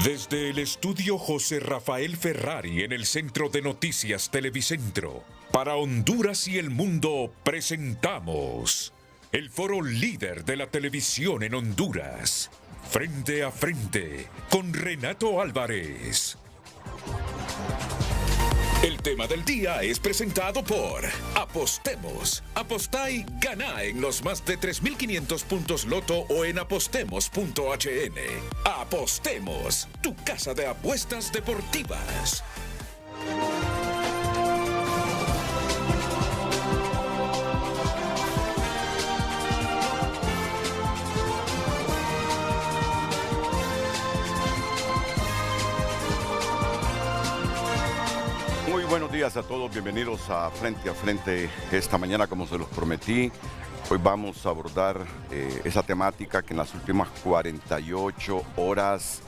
Desde el estudio José Rafael Ferrari en el Centro de Noticias Televicentro, para Honduras y el mundo presentamos el foro líder de la televisión en Honduras, Frente a Frente, con Renato Álvarez. El tema del día es presentado por Apostemos. Apostá y gana en los más de 3.500 puntos Loto o en apostemos.hn. Apostemos, tu casa de apuestas deportivas. Muy buenos días a todos, bienvenidos a Frente esta mañana, como se los prometí. Hoy vamos a abordar esa temática que en las últimas 48 horas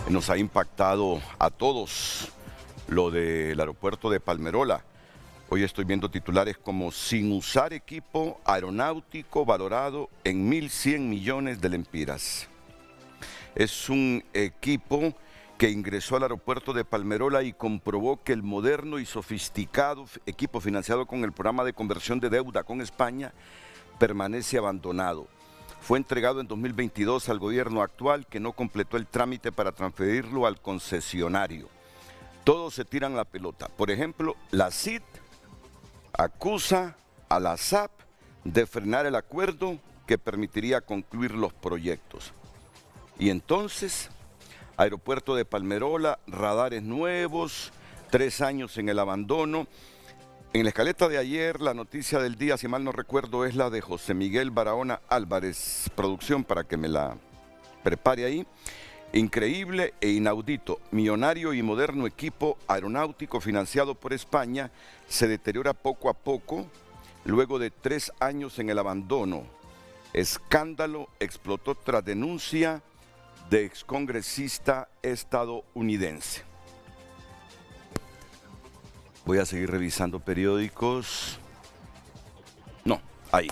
nos ha impactado a todos, lo del aeropuerto de Palmerola. Hoy estoy viendo titulares como sin usar equipo aeronáutico valorado en 1.100 millones de lempiras. Es un equipo que ingresó al aeropuerto de Palmerola y comprobó que el moderno y sofisticado equipo financiado con el programa de conversión de deuda con España permanece abandonado. Fue entregado en 2022 al gobierno actual, que no completó el trámite para transferirlo al concesionario. Todos se tiran la pelota. Por ejemplo, la CID acusa a la SAP de frenar el acuerdo que permitiría concluir los proyectos. Y entonces, aeropuerto de Palmerola, radares nuevos, 3 años en el abandono. En la escaleta de ayer, la noticia del día, si mal no recuerdo, es la de José Miguel Barahona Álvarez, producción, para que me la prepare ahí. Increíble e inaudito, millonario y moderno equipo aeronáutico financiado por España se deteriora poco a poco luego de 3 años en el abandono. Escándalo explotó tras denuncia de excongresista estadounidense. Voy a seguir revisando periódicos. No, ahí.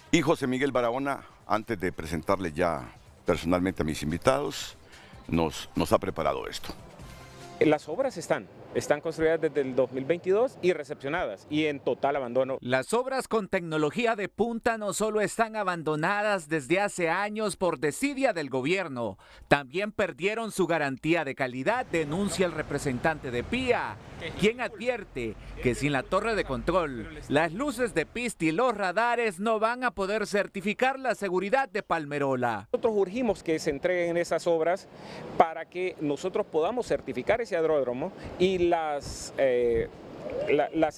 Y José Miguel Barahona, antes de presentarle ya personalmente a mis invitados, nos ha preparado esto. Las obras están construidas desde el 2022 y recepcionadas y en total abandono. Las obras con tecnología de punta no solo están abandonadas desde hace años por desidia del gobierno, también perdieron su garantía de calidad, denuncia el representante de PIA, quien advierte que sin la torre de control, las luces de pista y los radares no van a poder certificar la seguridad de Palmerola. Nosotros urgimos que se entreguen esas obras para que nosotros podamos certificar ese aeródromo y las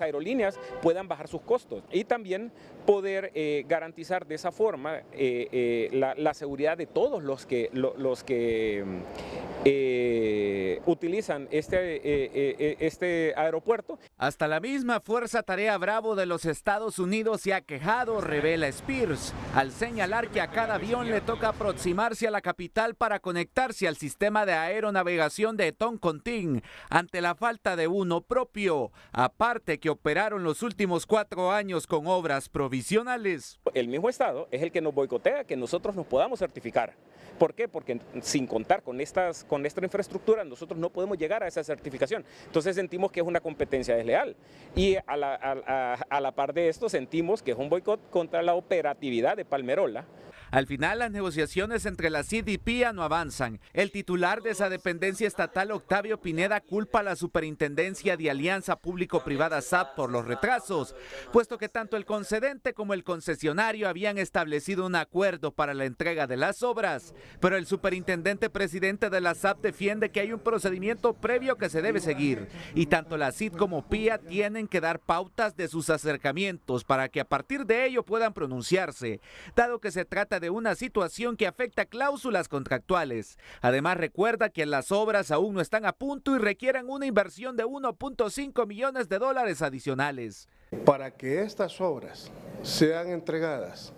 aerolíneas puedan bajar sus costos y también poder garantizar de esa forma la seguridad de todos los que utilizan este aeropuerto. Hasta la misma Fuerza Tarea Bravo de los Estados Unidos se ha quejado, revela Spears, al señalar que a cada avión le toca aproximarse a la capital para conectarse al sistema de aeronavegación de Toncontín ante la falta de uno propio, aparte que operaron los últimos 4 años con obras provisionales. El mismo Estado es el que nos boicotea que nosotros nos podamos certificar. ¿Por qué? Porque sin contar con esta infraestructura nosotros no podemos llegar a esa certificación. Entonces sentimos que es una competencia desleal y a la par de esto sentimos que es un boicot contra la operatividad de Palmerola. Al final, las negociaciones entre la CID y PIA no avanzan. El titular de esa dependencia estatal, Octavio Pineda, culpa a la Superintendencia de Alianza Público-Privada SAP por los retrasos, puesto que tanto el concedente como el concesionario habían establecido un acuerdo para la entrega de las obras. Pero el superintendente presidente de la SAP defiende que hay un procedimiento previo que se debe seguir, y tanto la CID como PIA tienen que dar pautas de sus acercamientos para que a partir de ello puedan pronunciarse, dado que se trata de una situación que afecta cláusulas contractuales. Además, recuerda que las obras aún no están a punto y requieren una inversión de 1.5 millones de dólares adicionales. Para que estas obras sean entregadas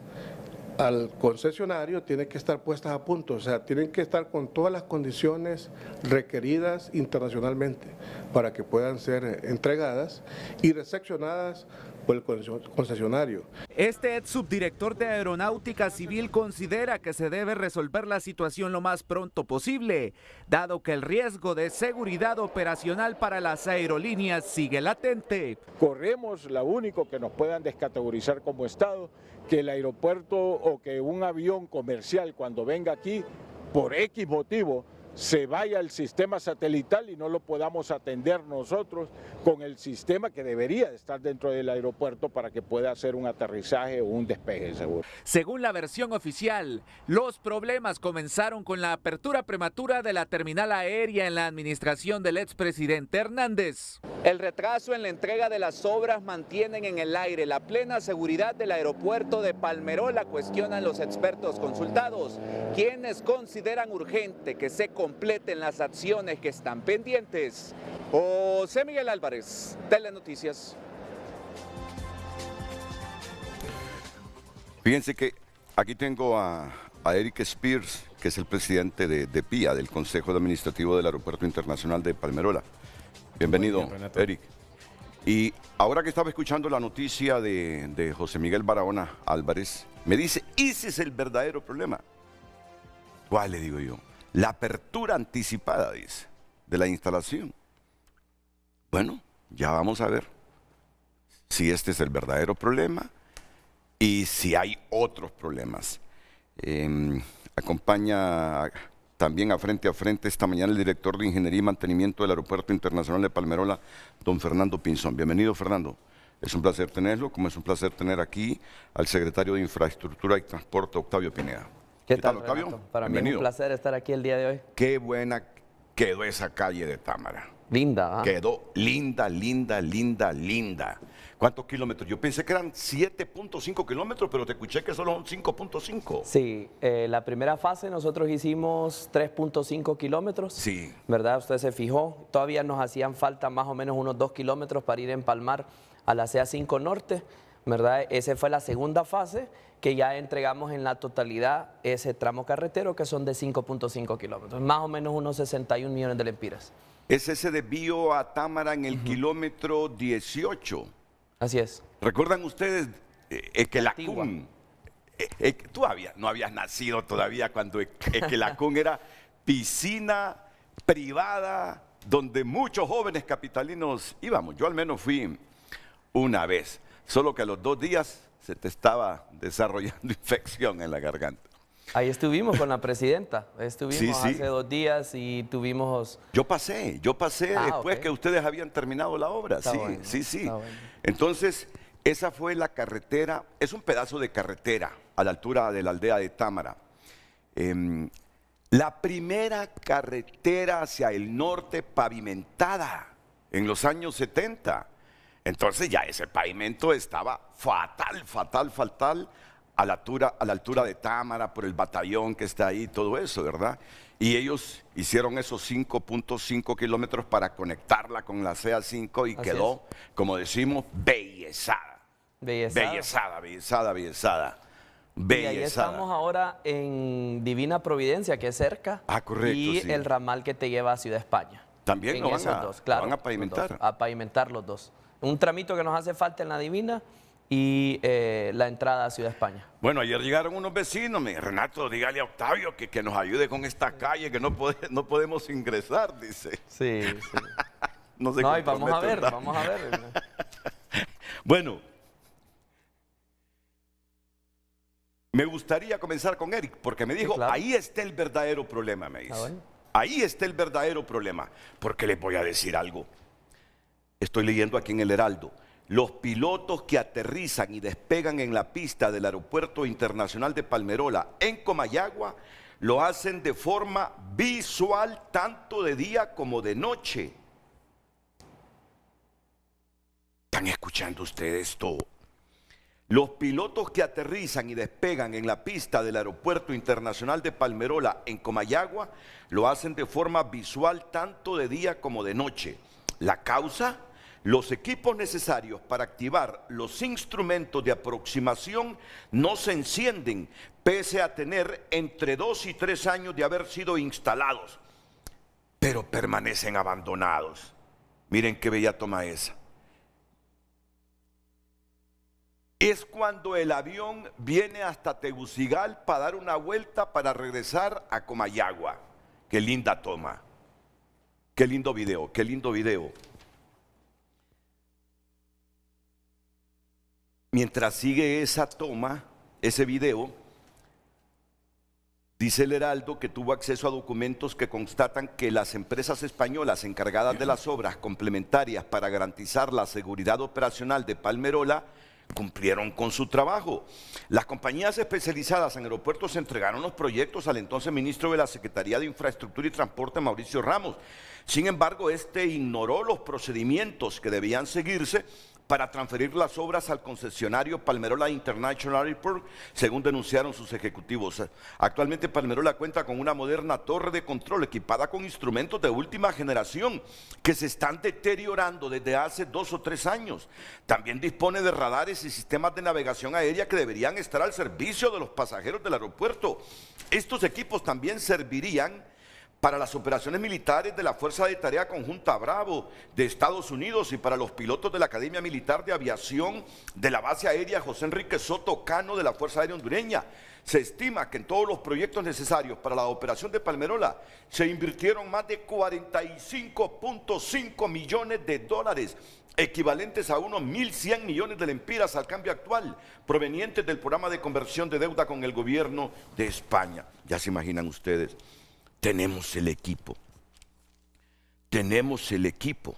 al concesionario, tienen que estar puestas a punto, o sea, tienen que estar con todas las condiciones requeridas internacionalmente para que puedan ser entregadas y recepcionadas por el concesionario. Este ex subdirector de Aeronáutica Civil considera que se debe resolver la situación lo más pronto posible, dado que el riesgo de seguridad operacional para las aerolíneas sigue latente. Corremos lo único que nos puedan descategorizar como Estado, que el aeropuerto o que un avión comercial cuando venga aquí, por X motivo, se vaya al sistema satelital y no lo podamos atender nosotros con el sistema que debería estar dentro del aeropuerto para que pueda hacer un aterrizaje o un despegue seguro. Según la versión oficial, los problemas comenzaron con la apertura prematura de la terminal aérea en la administración del expresidente Hernández. El retraso en la entrega de las obras mantienen en el aire la plena seguridad del aeropuerto de Palmerola, cuestionan los expertos consultados, quienes consideran urgente que se completen las acciones que están pendientes. José Miguel Álvarez, Telenoticias. Fíjense que aquí tengo a Eric Spears, que es el presidente de PIA, del Consejo Administrativo del Aeropuerto Internacional de Palmerola. Bienvenido, Eric. Y ahora que estaba escuchando la noticia de José Miguel Barahona Álvarez, me dice, ese es el verdadero problema. ¿Cuál, le digo yo? La apertura anticipada, dice, de la instalación. Bueno, ya vamos a ver si este es el verdadero problema y si hay otros problemas. Acompaña también a frente esta mañana el director de Ingeniería y Mantenimiento del Aeropuerto Internacional de Palmerola, don Fernando Pinzón. Bienvenido, Fernando. Es un placer tenerlo, como es un placer tener aquí al secretario de Infraestructura y Transporte, Octavio Pineda. ¿Qué tal, Octavio? Renato? Para Bienvenido. mí es un placer estar aquí el día de hoy. Qué buena quedó esa calle de Támara. Linda, ¿ah? Quedó linda, linda, linda, linda. ¿Cuántos kilómetros? Yo pensé que eran 7.5 kilómetros, pero te escuché que solo son 5.5. Sí, la primera fase nosotros hicimos 3.5 kilómetros. Sí. ¿Verdad? Usted se fijó. Todavía nos hacían falta más o menos unos 2 kilómetros para ir a empalmar a la CA5 Norte. ¿Verdad? Esa fue la segunda fase, que ya entregamos en la totalidad ese tramo carretero, que son de 5.5 kilómetros, más o menos unos 61 millones de lempiras. Es ese de Bío a Támara en el kilómetro 18. Así es. ¿Recuerdan ustedes que la Antigua. CUN, tú no habías nacido todavía cuando que la CUN era piscina privada donde muchos jóvenes capitalinos íbamos? Yo al menos fui una vez, solo que a los 2 días se te estaba desarrollando infección en la garganta. Ahí estuvimos con la presidenta, estuvimos Sí, sí. hace 2 días y tuvimos... Yo pasé después ok. que ustedes habían terminado la obra, Está sí, bueno, sí. está bueno. Entonces, esa fue la carretera, es un pedazo de carretera a la altura de la aldea de Támara. La primera carretera hacia el norte pavimentada en los años 70. Entonces ya ese pavimento estaba fatal a la altura de Támara, por el batallón que está ahí, todo eso, ¿verdad? Y ellos hicieron esos 5.5 kilómetros para conectarla con la CA5 y Así quedó, como decimos, bellezada. Bellezada. Bellezada. Y ahí estamos ahora en Divina Providencia, que es cerca. Ah, correcto, y sí. el ramal que te lleva a Ciudad España. También En lo esos dos, lo claro, van a pavimentar. los dos, a pavimentar los dos. Un tramito que nos hace falta en la Divina y la entrada a Ciudad España. Bueno, ayer llegaron unos vecinos, me dijeron, Renato, dígale a Octavio que nos ayude con esta calle, que no podemos ingresar, dice. Sí. No, se No, y vamos a comprometen, ver, ¿verdad? vamos a ver. Bueno, me gustaría comenzar con Eric, porque me dijo, claro. ahí está el verdadero problema, me dice. bueno. Ahí está el verdadero problema, porque les voy a decir algo. Estoy leyendo aquí en el Heraldo. Los pilotos que aterrizan y despegan en la pista del Aeropuerto Internacional de Palmerola en Comayagua lo hacen de forma visual tanto de día como de noche. ¿Están escuchando ustedes esto? Los pilotos que aterrizan y despegan en la pista del Aeropuerto Internacional de Palmerola en Comayagua lo hacen de forma visual tanto de día como de noche. ¿La causa? Los equipos necesarios para activar los instrumentos de aproximación no se encienden, pese a tener entre 2 y 3 años de haber sido instalados, pero permanecen abandonados. Miren qué bella toma esa. es cuando el avión viene hasta Tegucigalpa para dar una vuelta para regresar a Comayagua. Qué linda toma. Qué lindo video, qué lindo video. Mientras sigue esa toma, ese video, dice el Heraldo que tuvo acceso a documentos que constatan que las empresas españolas encargadas de las obras complementarias para garantizar la seguridad operacional de Palmerola cumplieron con su trabajo. Las compañías especializadas en aeropuertos entregaron los proyectos al entonces ministro de la Secretaría de Infraestructura y Transporte, Mauricio Ramos. Sin embargo, este ignoró los procedimientos que debían seguirse para transferir las obras al concesionario Palmerola International Airport, según denunciaron sus ejecutivos. Actualmente Palmerola cuenta con una moderna torre de control equipada con instrumentos de última generación que se están deteriorando desde hace 2 o 3 años. También dispone de radares y sistemas de navegación aérea que deberían estar al servicio de los pasajeros del aeropuerto. Estos equipos también servirían para las operaciones militares de la Fuerza de Tarea Conjunta Bravo de Estados Unidos y para los pilotos de la Academia Militar de Aviación de la Base Aérea José Enrique Soto Cano de la Fuerza Aérea Hondureña. Se estima que en todos los proyectos necesarios para la operación de Palmerola se invirtieron más de 45.5 millones de dólares, equivalentes a unos 1.100 millones de lempiras al cambio actual, provenientes del programa de conversión de deuda con el gobierno de España. Ya se imaginan ustedes. Tenemos el equipo. Tenemos el equipo.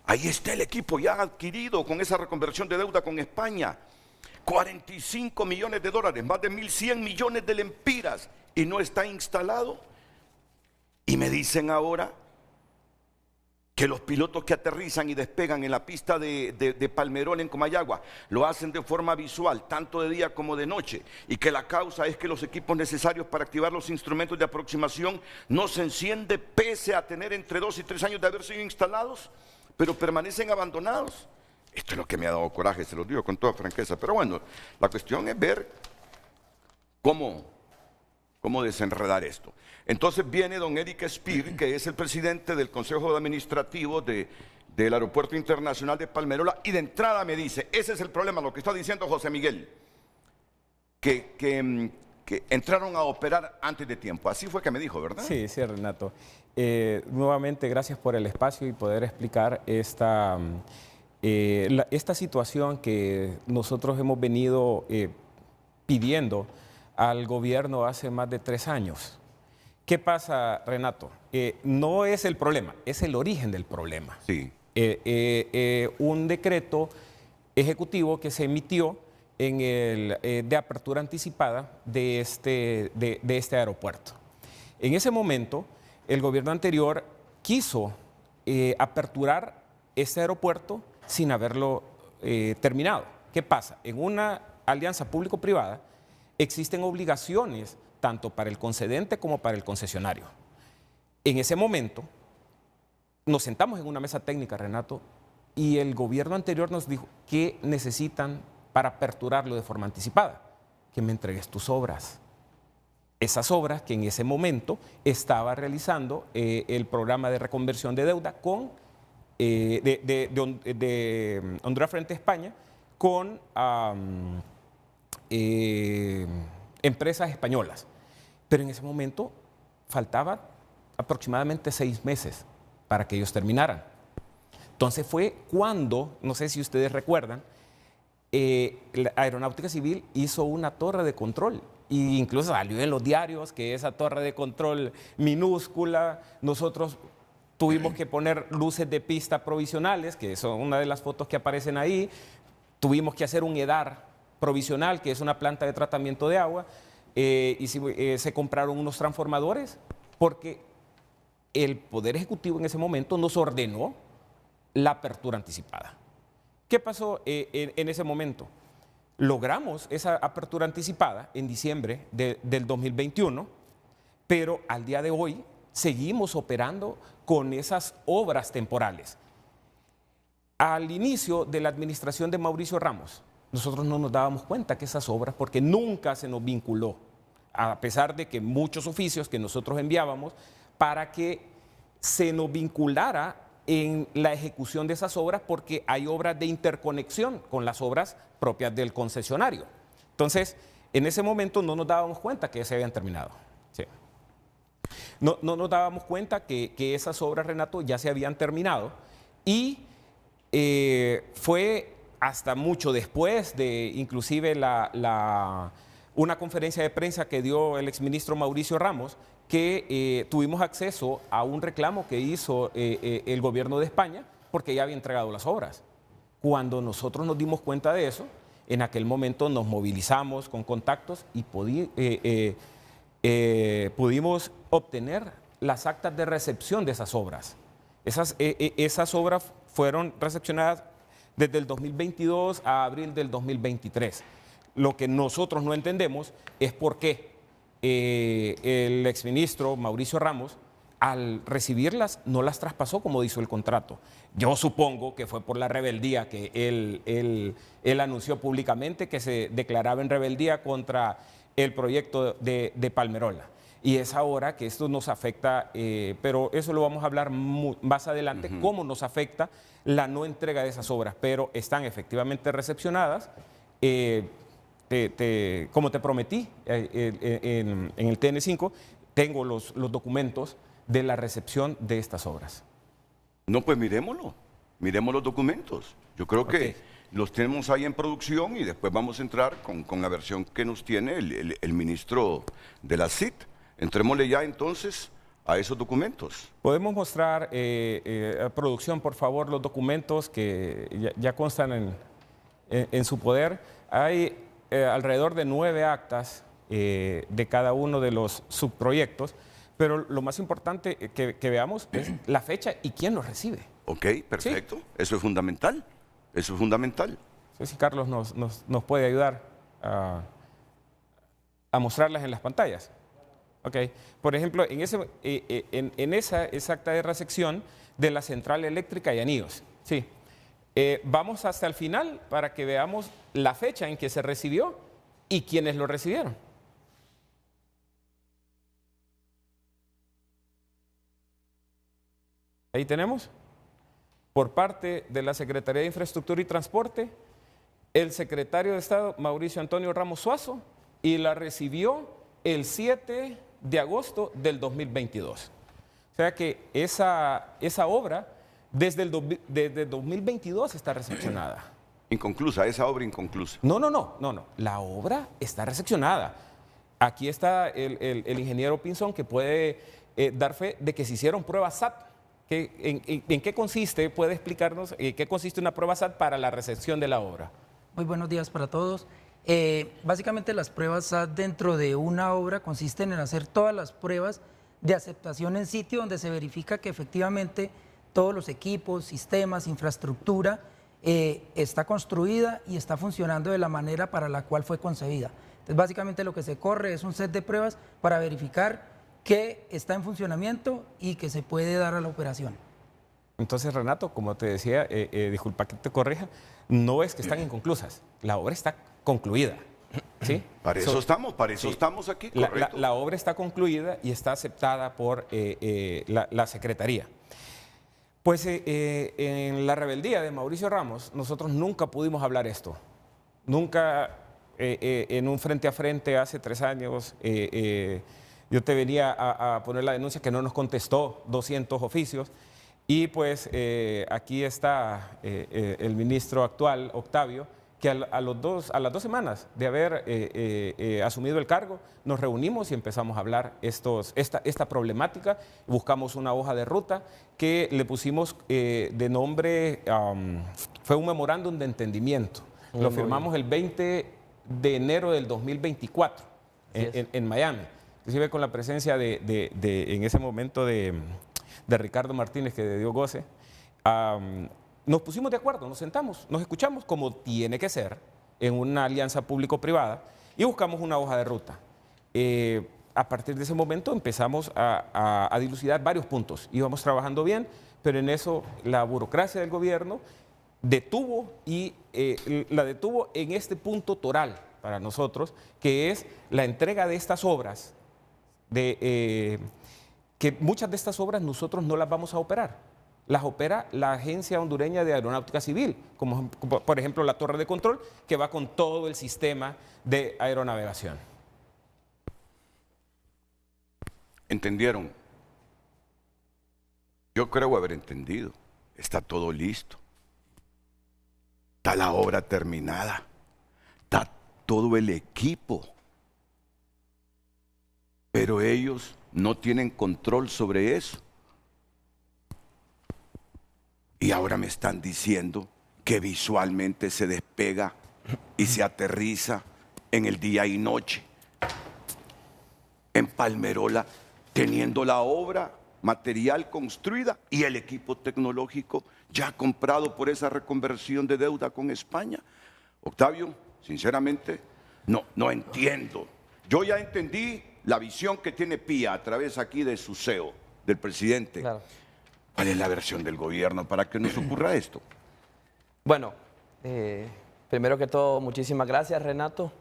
Ahí está el equipo ya adquirido con esa reconversión de deuda con España. 45 millones de dólares, más de 1.100 millones de lempiras y no está instalado. Y me dicen ahora que los pilotos que aterrizan y despegan en la pista de Palmerola en Comayagua lo hacen de forma visual, tanto de día como de noche, y que la causa es que los equipos necesarios para activar los instrumentos de aproximación no se encienden pese a tener entre 2 y 3 años de haber sido instalados, pero permanecen abandonados. Esto es lo que me ha dado coraje, se lo digo con toda franqueza, pero bueno, la cuestión es ver cómo desenredar esto. Entonces viene don Eric Speer, que es el presidente del Consejo Administrativo del Aeropuerto Internacional de Palmerola, y de entrada me dice, ese es el problema, lo que está diciendo José Miguel, que entraron a operar antes de tiempo. Así fue que me dijo, ¿verdad? Sí, sí, Renato. Nuevamente, gracias por el espacio y poder explicar esta situación que nosotros hemos venido pidiendo al gobierno hace más de 3 años. ¿Qué pasa, Renato? No es el problema, es el origen del problema. Sí. Un decreto ejecutivo que se emitió de apertura anticipada de este aeropuerto. En ese momento, el gobierno anterior quiso aperturar este aeropuerto sin haberlo terminado. ¿Qué pasa? En una alianza público-privada existen obligaciones tanto para el concedente como para el concesionario. En ese momento, nos sentamos en una mesa técnica, Renato, y el gobierno anterior nos dijo que necesitan para aperturarlo de forma anticipada, que me entregues tus obras. Esas obras que en ese momento estaba realizando el programa de reconversión de deuda de Honduras frente a España con empresas españolas. Pero en ese momento faltaba aproximadamente 6 meses para que ellos terminaran. Entonces fue cuando, no sé si ustedes recuerdan, la Aeronáutica Civil hizo una torre de control e incluso salió en los diarios que esa torre de control minúscula, nosotros tuvimos que poner luces de pista provisionales, que son una de las fotos que aparecen ahí, tuvimos que hacer un EDAR provisional, que es una planta de tratamiento de agua, y se compraron unos transformadores porque el Poder Ejecutivo en ese momento nos ordenó la apertura anticipada. ¿Qué pasó en ese momento? Logramos esa apertura anticipada en diciembre del 2021, pero al día de hoy seguimos operando con esas obras temporales. Al inicio de la administración de Mauricio Ramos, nosotros no nos dábamos cuenta que esas obras, porque nunca se nos vinculó, a pesar de que muchos oficios que nosotros enviábamos para que se nos vinculara en la ejecución de esas obras porque hay obras de interconexión con las obras propias del concesionario. Entonces, en ese momento no nos dábamos cuenta que se habían terminado. Sí. No nos dábamos cuenta que esas obras, Renato, ya se habían terminado y fue hasta mucho después de inclusive una conferencia de prensa que dio el exministro Mauricio Ramos que tuvimos acceso a un reclamo que hizo el gobierno de España porque ya había entregado las obras. Cuando nosotros nos dimos cuenta de eso, en aquel momento nos movilizamos con contactos y pudimos obtener las actas de recepción de esas obras. Esas obras fueron recepcionadas desde el 2022 a abril del 2023. Lo que nosotros no entendemos es por qué el exministro Mauricio Ramos, al recibirlas, no las traspasó como hizo el contrato. Yo supongo que fue por la rebeldía que él anunció públicamente que se declaraba en rebeldía contra el proyecto de Palmerola. Y es ahora que esto nos afecta, pero eso lo vamos a hablar más adelante, cómo nos afecta la no entrega de esas obras, pero están efectivamente recepcionadas. Como te prometí en el TN5, tengo los documentos de la recepción de estas obras. No, pues miremoslo, miremos los documentos. Yo creo que los tenemos ahí en producción y después vamos a entrar con la versión que nos tiene el ministro de la CIT. Entrémosle ya entonces a esos documentos. Podemos mostrar a producción, por favor, los documentos que ya constan en su poder. Hay alrededor de 9 actas de cada uno de los subproyectos, pero lo más importante que veamos es la fecha y quién los recibe. Ok, perfecto. ¿Sí? Eso es fundamental. Eso es fundamental. No sé si Carlos nos puede ayudar a mostrarlas en las pantallas. Okay. Por ejemplo, en esa acta de recepción de la central eléctrica y anillos. Sí. Vamos hasta el final para que veamos la fecha en que se recibió y quiénes lo recibieron. Ahí tenemos, por parte de la Secretaría de Infraestructura y Transporte, el secretario de Estado, Mauricio Antonio Ramos Suazo, y la recibió el 7 de agosto del 2022. O sea que esa obra desde 2022 está recepcionada. Inconclusa, esa obra inconclusa. No. La obra está recepcionada. Aquí está el ingeniero Pinzón que puede dar fe de que se hicieron pruebas SAT. ¿En qué consiste? ¿Puede explicarnos en qué consiste una prueba SAT para la recepción de la obra? Muy buenos días para todos. Básicamente las pruebas SAT dentro de una obra consisten en hacer todas las pruebas de aceptación en sitio donde se verifica que efectivamente todos los equipos, sistemas, infraestructura está construida y está funcionando de la manera para la cual fue concebida. Entonces básicamente lo que se corre es un set de pruebas para verificar que está en funcionamiento y que se puede dar a la operación. Entonces, Renato, como te decía, disculpa que te corrija, no es que están inconclusas, la obra está concluida. ¿Sí? Para eso estamos aquí, correcto. La obra está concluida y está aceptada por la Secretaría. Pues en la rebeldía de Mauricio Ramos, nosotros nunca pudimos hablar esto. Nunca en un frente a frente hace 3 años yo te venía a poner la denuncia que no nos contestó 200 oficios. Y pues aquí está el ministro actual, Octavio, que a las 2 semanas de haber asumido el cargo, nos reunimos y empezamos a hablar esta problemática. Buscamos una hoja de ruta que le pusimos de nombre, fue un memorándum de entendimiento. Lo firmamos el 20 de enero del 2024 en Miami. Inclusive con la presencia en ese momento de Ricardo Martínez, que dio goce. Nos pusimos de acuerdo, nos sentamos, nos escuchamos como tiene que ser en una alianza público-privada y buscamos una hoja de ruta. A partir de ese momento empezamos a dilucidar varios puntos. Íbamos trabajando bien, pero en eso la burocracia del gobierno detuvo la detuvo en este punto toral para nosotros, que es la entrega de estas obras, que muchas de estas obras nosotros no las vamos a operar. las opera la Agencia Hondureña de Aeronáutica Civil, como por ejemplo la torre de control, que va con todo el sistema de aeronavegación. ¿Entendieron? Yo creo haber entendido. Está todo listo. Está la obra terminada. Está todo el equipo. Pero ellos no tienen control sobre eso. Y ahora me están diciendo que visualmente se despega y se aterriza en el día y noche. En Palmerola, teniendo la obra material construida y el equipo tecnológico ya comprado por esa reconversión de deuda con España. Octavio, sinceramente, no entiendo. Yo ya entendí la visión que tiene Pía a través aquí de su CEO, del presidente. Claro. ¿Cuál es la versión del gobierno para que nos ocurra esto? Bueno, primero que todo, muchísimas gracias, Renato,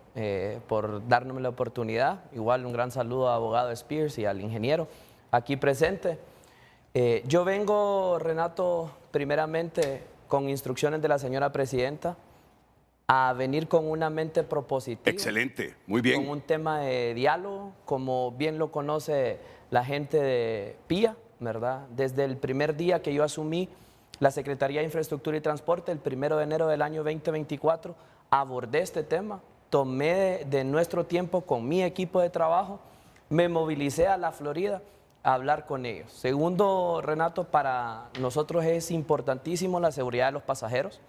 por darnos la oportunidad. Igual un gran saludo al abogado Spears y al ingeniero aquí presente. Yo vengo, Renato, primeramente con instrucciones de la señora presidenta a venir con una mente propositiva. Excelente, muy bien. Con un tema de diálogo, como bien lo conoce la gente de Pía, ¿verdad? Desde el primer día que yo asumí la Secretaría de Infraestructura y Transporte, el 1 de enero del año 2024, abordé este tema, tomé de nuestro tiempo con mi equipo de trabajo, me movilicé a la Florida a hablar con ellos. Segundo, Renato, para nosotros es importantísimo la seguridad de los pasajeros,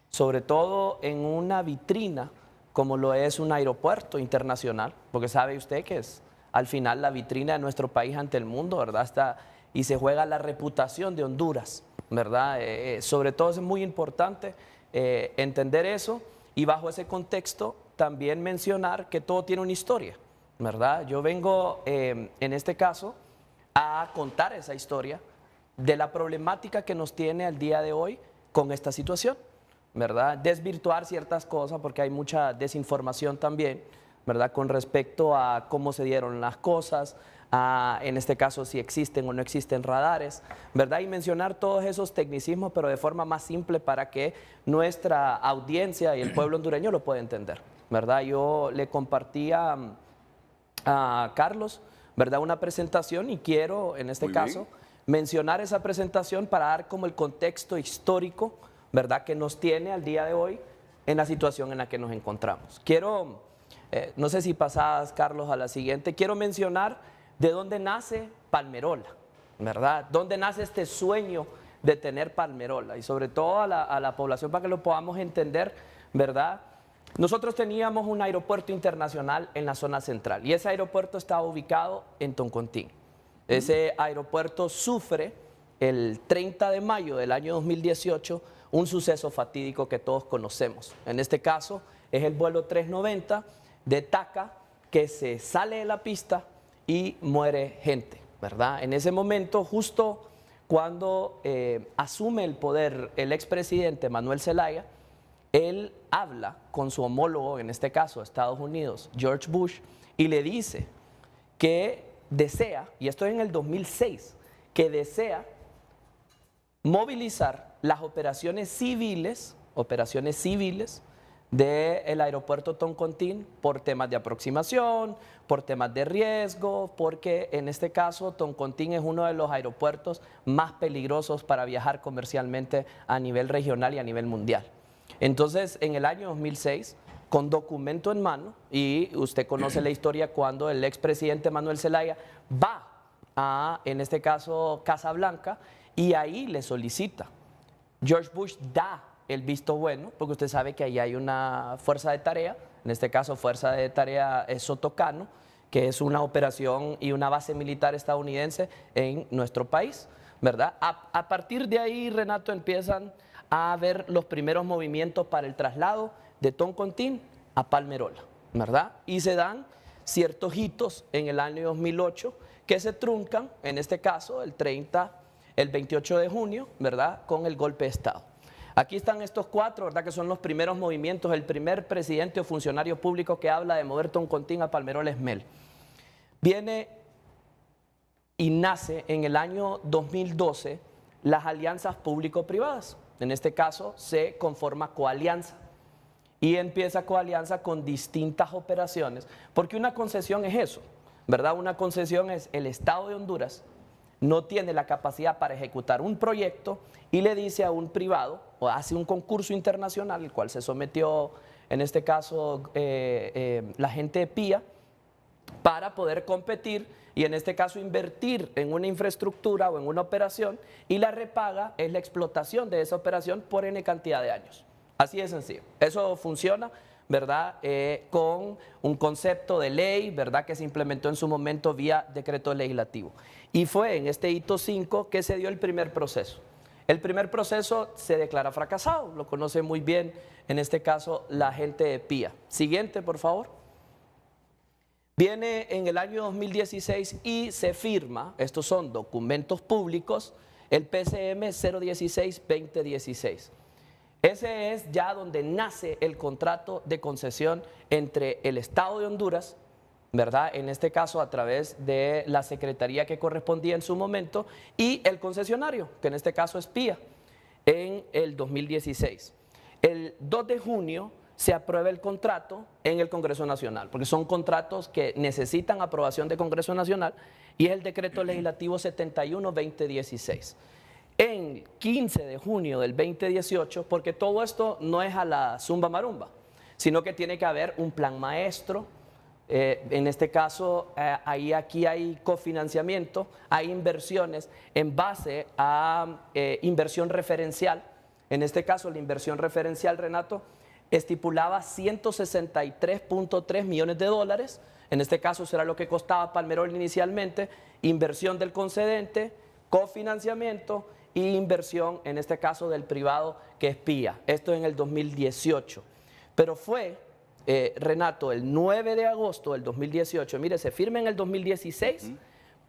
sobre todo en una vitrina como lo es un aeropuerto internacional, porque sabe usted que es al final la vitrina de nuestro país ante el mundo, ¿verdad? Y se juega la reputación de Honduras, ¿verdad? Sobre todo es muy importante entender eso y bajo ese contexto también mencionar que todo tiene una historia, ¿verdad? Yo vengo en este caso a contar esa historia de la problemática que nos tiene al día de hoy con esta situación, ¿verdad? Desvirtuar ciertas cosas porque hay mucha desinformación también, ¿verdad? Con respecto a cómo se dieron las cosas, en este caso si existen o no existen radares, ¿verdad? Y mencionar todos esos tecnicismos, pero de forma más simple para que nuestra audiencia y el pueblo hondureño lo pueda entender, ¿verdad? Yo le compartí a Carlos, ¿verdad? Una presentación y quiero, en este caso, mencionar esa presentación para dar como el contexto histórico, ¿verdad? Que nos tiene al día de hoy en la situación en la que nos encontramos. Quiero, no sé si pasas, Carlos, a la siguiente, quiero mencionar de dónde nace Palmerola, ¿verdad? ¿Dónde nace este sueño de tener Palmerola? Y sobre todo a la población para que lo podamos entender, ¿verdad? Nosotros teníamos un aeropuerto internacional en la zona central y ese aeropuerto estaba ubicado en Toncontín. Ese aeropuerto sufre el 30 de mayo del año 2018 un suceso fatídico que todos conocemos. En este caso es el vuelo 390 de TACA que se sale de la pista y muere gente, ¿verdad? En ese momento, justo cuando asume el poder el expresidente Manuel Zelaya, él habla con su homólogo, en este caso Estados Unidos, George Bush, y le dice que desea, y esto es en el 2006, que desea movilizar las operaciones civiles del aeropuerto Toncontín por temas de aproximación, por temas de riesgo, porque en este caso Toncontín es uno de los aeropuertos más peligrosos para viajar comercialmente a nivel regional y a nivel mundial. Entonces, en el año 2006, con documento en mano, y usted conoce la historia cuando el expresidente Manuel Zelaya va a, en este caso, Casablanca, y ahí le solicita. George Bush da el visto bueno, porque usted sabe que ahí hay una fuerza de tarea, en este caso fuerza de tarea Sotocano, que es una operación y una base militar estadounidense en nuestro país, ¿verdad? A partir de ahí, Renato, empiezan a ver los primeros movimientos para el traslado de Toncontín a Palmerola, ¿verdad? Y se dan ciertos hitos en el año 2008 que se truncan, en este caso el 28 de junio, ¿verdad? Con el golpe de Estado. Aquí están estos cuatro, ¿verdad? Que son los primeros movimientos. El primer presidente o funcionario público que habla de mover Toncontín a Palmerola es Mel. Viene y nace en el año 2012 las alianzas público-privadas. En este caso se conforma coalianza y empieza coalianza con distintas operaciones, porque una concesión es eso, ¿verdad? Una concesión es el Estado de Honduras no tiene la capacidad para ejecutar un proyecto y le dice a un privado o hace un concurso internacional, el cual se sometió en este caso la gente de PIA, para poder competir y en este caso invertir en una infraestructura o en una operación, y la repaga es la explotación de esa operación por N cantidad de años. Así de sencillo. Eso funciona, ¿verdad? Con un concepto de ley, ¿verdad? Que se implementó en su momento vía decreto legislativo. Y fue en este hito 5 que se dio el primer proceso. El primer proceso se declara fracasado, lo conoce muy bien en este caso la gente de PIA. Siguiente, por favor. Viene en el año 2016 y se firma, estos son documentos públicos, el PCM 016-2016. Ese es ya donde nace el contrato de concesión entre el Estado de Honduras, ¿verdad? En este caso a través de la secretaría que correspondía en su momento, y el concesionario, que en este caso es PIA, en el 2016. El 2 de junio se aprueba el contrato en el Congreso Nacional, porque son contratos que necesitan aprobación de Congreso Nacional, y es el decreto legislativo 71-2016. En 15 de junio del 2018, porque todo esto no es a la zumba marumba, sino que tiene que haber un plan maestro. En este caso, aquí hay cofinanciamiento, hay inversiones en base a inversión referencial. En este caso, la inversión referencial, Renato, estipulaba 163.3 millones de dólares. En este caso será lo que costaba Palmerol inicialmente, inversión del concedente, cofinanciamiento e inversión, en este caso del privado, que es PIA. Esto en el 2018. Pero fue, Renato, el 9 de agosto del 2018, mire, se firma en el 2016,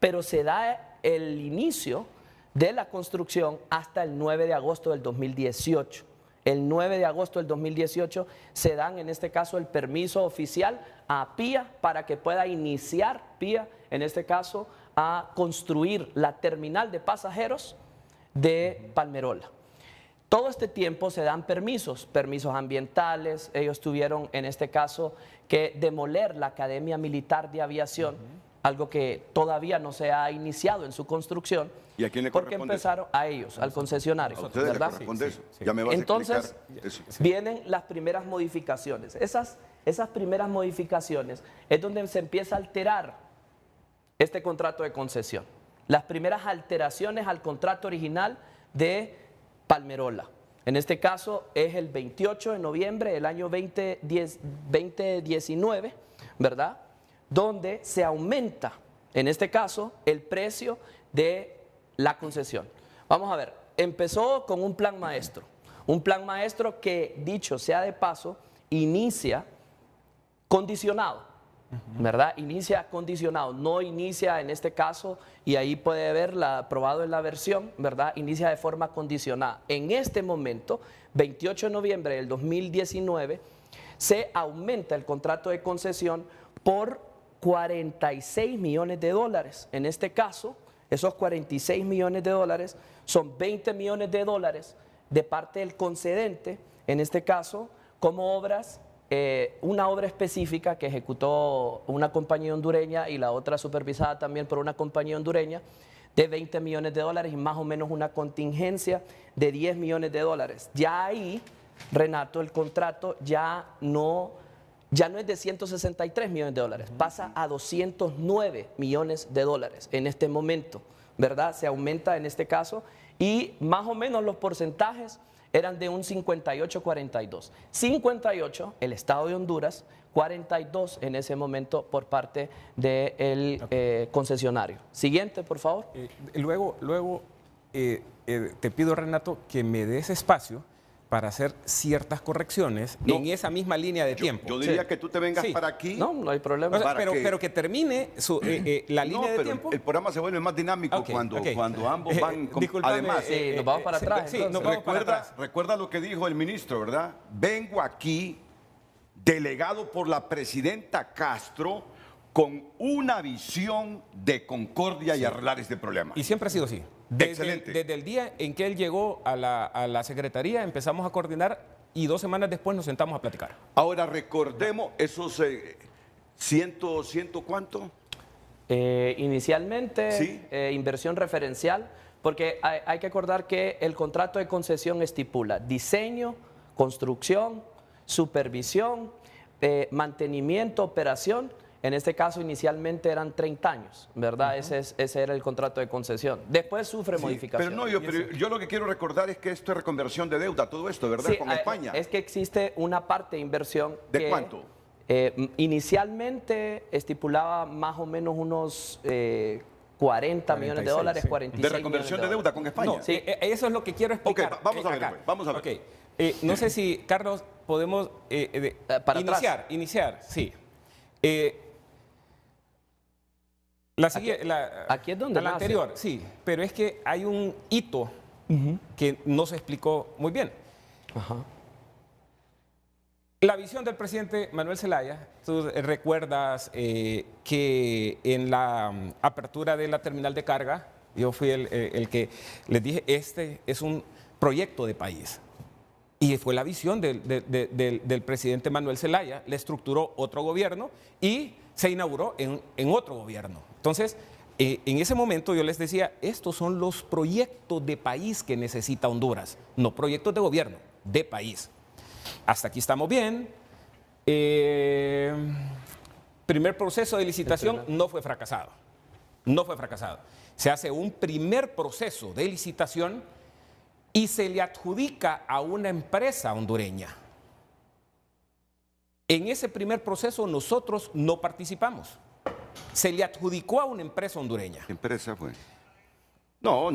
pero se da el inicio de la construcción hasta el 9 de agosto del 2018. El 9 de agosto del 2018 se dan, en este caso, el permiso oficial a PIA para que pueda iniciar PIA, en este caso, a construir la terminal de pasajeros de Palmerola. Todo este tiempo se dan permisos ambientales. Ellos tuvieron, en este caso, que demoler la Academia Militar de Aviación, algo que todavía no se ha iniciado en su construcción. ¿Y a quién le porque corresponde empezaron a ellos, al concesionario, ¿A ustedes ¿verdad? le corresponde eso? Ya me vas Entonces, a explicar eso. vienen las primeras modificaciones. Esas primeras modificaciones es donde se empieza a alterar este contrato de concesión. Las primeras alteraciones al contrato original de Palmerola. En este caso es el 28 de noviembre del año 2019, ¿verdad? Donde se aumenta, en este caso, el precio de la concesión. Vamos a ver, empezó con un plan maestro que, dicho sea de paso, inicia condicionado, ¿verdad? Inicia condicionado, no inicia en este caso, y ahí puede verla aprobado en la versión, ¿verdad? Inicia de forma condicionada. En este momento, 28 de noviembre del 2019, se aumenta el contrato de concesión por 46 millones de dólares. En este caso, esos 46 millones de dólares son 20 millones de dólares de parte del concedente, en este caso, como obras, una obra específica que ejecutó una compañía hondureña y la otra supervisada también por una compañía hondureña, de 20 millones de dólares y más o menos una contingencia de 10 millones de dólares. Ya ahí, Renato, el contrato ya no es de 163 millones de dólares, pasa a 209 millones de dólares en este momento, ¿verdad? Se aumenta en este caso y más o menos los porcentajes eran de un 58-42. 58 el Estado de Honduras, 42 en ese momento por parte del concesionario. Siguiente, por favor. Luego te pido, Renato, que me des espacio para hacer ciertas correcciones en esa misma línea de tiempo. Yo diría que tú te vengas para aquí. No hay problema. O sea, pero que termine la línea de tiempo. El programa se vuelve más dinámico cuando ambos van. Además, nos vamos para atrás. Recuerda lo que dijo el ministro, ¿verdad? Vengo aquí, delegado por la presidenta Castro, con una visión de concordia y arreglar este problema. Y siempre ha sido así. Excelente. Desde el día en que él llegó a la Secretaría, empezamos a coordinar y 2 semanas después nos sentamos a platicar. Ahora recordemos esos ciento ¿cuánto? Inicialmente, ¿Sí? Inversión referencial, porque hay que acordar que el contrato de concesión estipula diseño, construcción, supervisión, mantenimiento, operación. En este caso, inicialmente eran 30 años, ¿verdad? Ese era el contrato de concesión. Después sufre modificaciones. Pero yo lo que quiero recordar es que esto es reconversión de deuda, todo esto, ¿verdad? Sí, con España. Es que existe una parte de inversión. ¿De cuánto? Inicialmente estipulaba más o menos unos 40 millones de dólares, sí. 46 ¿De reconversión de deuda con España? No, sí, eso es lo que quiero explicar. Ok, vamos a ver, acá. pues, vamos a ver. Ok, no sé si, Carlos, podemos para iniciar, sí. Aquí es donde la nace. anterior, sí, pero es que hay un hito que no se explicó muy bien. Ajá. La visión del presidente Manuel Zelaya, tú recuerdas que en la apertura de la terminal de carga, yo fui el que les dije, este es un proyecto de país. Y fue la visión del presidente Manuel Zelaya, le estructuró otro gobierno y se inauguró en otro gobierno. Entonces, en ese momento yo les decía, estos son los proyectos de país que necesita Honduras, no proyectos de gobierno, de país. Hasta aquí estamos bien. Primer proceso de licitación no fue fracasado. No fue fracasado. Se hace un primer proceso de licitación y se le adjudica a una empresa hondureña. En ese primer proceso nosotros no participamos. Se le adjudicó a una empresa hondureña. ¿Qué empresa fue? No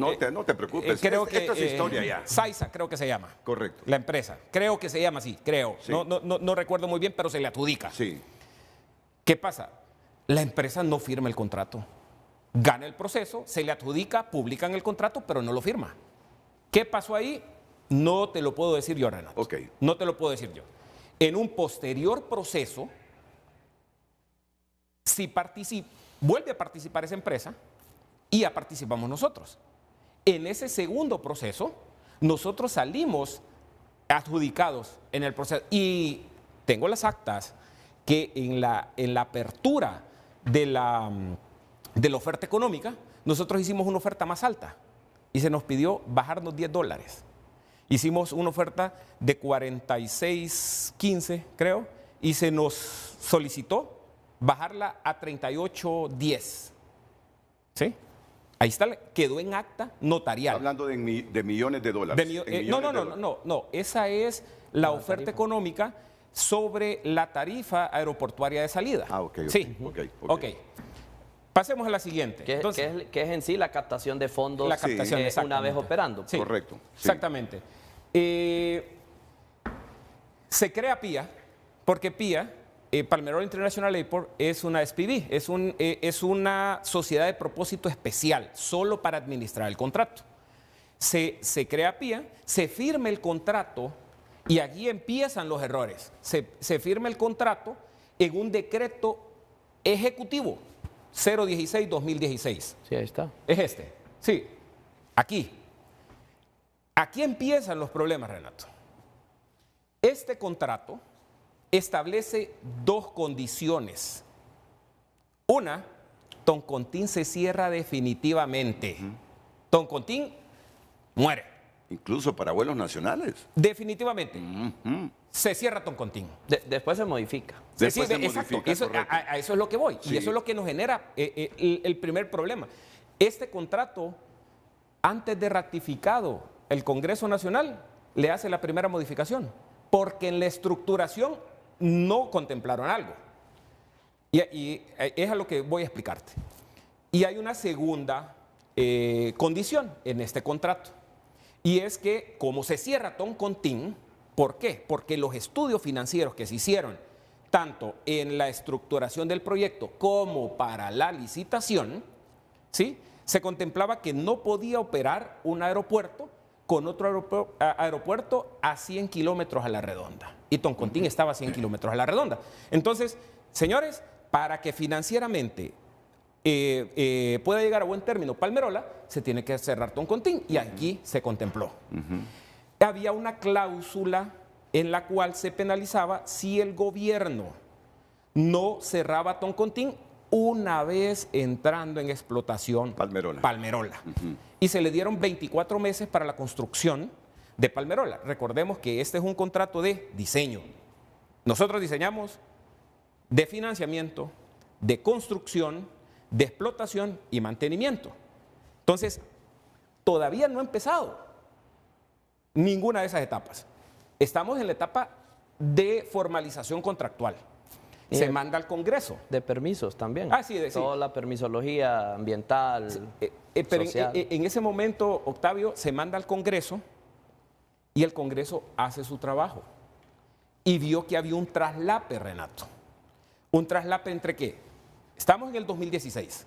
te preocupes. Creo que esto es historia ya. Saiza creo que se llama. Correcto. La empresa. Creo que se llama así, creo. Sí. No recuerdo muy bien, pero se le adjudica. Sí. ¿Qué pasa? La empresa no firma el contrato. Gana el proceso, se le adjudica, publican el contrato, pero no lo firma. ¿Qué pasó ahí? No te lo puedo decir yo, Renato. Ok. No te lo puedo decir yo. En un posterior proceso, vuelve a participar esa empresa y ya participamos nosotros. En ese segundo proceso, nosotros salimos adjudicados en el proceso. Y tengo las actas que en la apertura de la oferta económica, nosotros hicimos una oferta más alta y se nos pidió bajarnos $10. Hicimos una oferta de 46.15, creo, y se nos solicitó bajarla a 38.10. ¿Sí? Ahí está, quedó en acta notarial. Hablando de millones de dólares. No. Esa es la oferta económica sobre la tarifa aeroportuaria de salida. Ah, ok. Sí. Ok. Pasemos a la siguiente. Que es en sí la captación de fondos la captación, una vez operando. Sí, correcto. Sí. Exactamente. Se crea PIA, porque PIA, Palmerol International Airport, es una SPV, es una sociedad de propósito especial, solo para administrar el contrato. Se crea PIA, se firma el contrato y aquí empiezan los errores. Se firma el contrato en un decreto ejecutivo 016-2016. Sí, ahí está. Es este. Sí, aquí. Aquí empiezan los problemas, Renato. Este contrato establece 2 condiciones. Una, Toncontín se cierra definitivamente. Toncontín muere. Incluso para vuelos nacionales. Definitivamente. Se cierra Toncontín. Después se modifica. Después se exacto. modifica, A eso es lo que voy. Sí. Y eso es lo que nos genera el primer problema. Este contrato, antes de ratificado el Congreso Nacional, le hace la primera modificación. Porque en la estructuración no contemplaron algo. Y es a lo que voy a explicarte. Y hay una segunda condición en este contrato. Y es que como se cierra Toncontín, ¿por qué? Porque los estudios financieros que se hicieron, tanto en la estructuración del proyecto como para la licitación, ¿sí?, se contemplaba que no podía operar un aeropuerto con otro aeropuerto a 100 kilómetros a la redonda. Y Toncontín estaba a 100 kilómetros a la redonda. Entonces, señores, para que financieramente pueda llegar a buen término Palmerola, se tiene que cerrar Toncontín, y aquí se contempló. Había una cláusula en la cual se penalizaba si el gobierno no cerraba Toncontín una vez entrando en explotación Palmerola. Y se le dieron 24 meses para la construcción de Palmerola. Recordemos que este es un contrato de diseño. Nosotros diseñamos de financiamiento, de construcción, de explotación y mantenimiento. Entonces, todavía no ha empezado ninguna de esas etapas. Estamos en la etapa de formalización contractual. Se manda al Congreso. De permisos también. Sí. Toda la permisología ambiental, pero social. en ese momento, Octavio, se manda al Congreso y el Congreso hace su trabajo. Y vio que había un traslape, Renato. ¿Un traslape entre qué? Estamos en el 2016.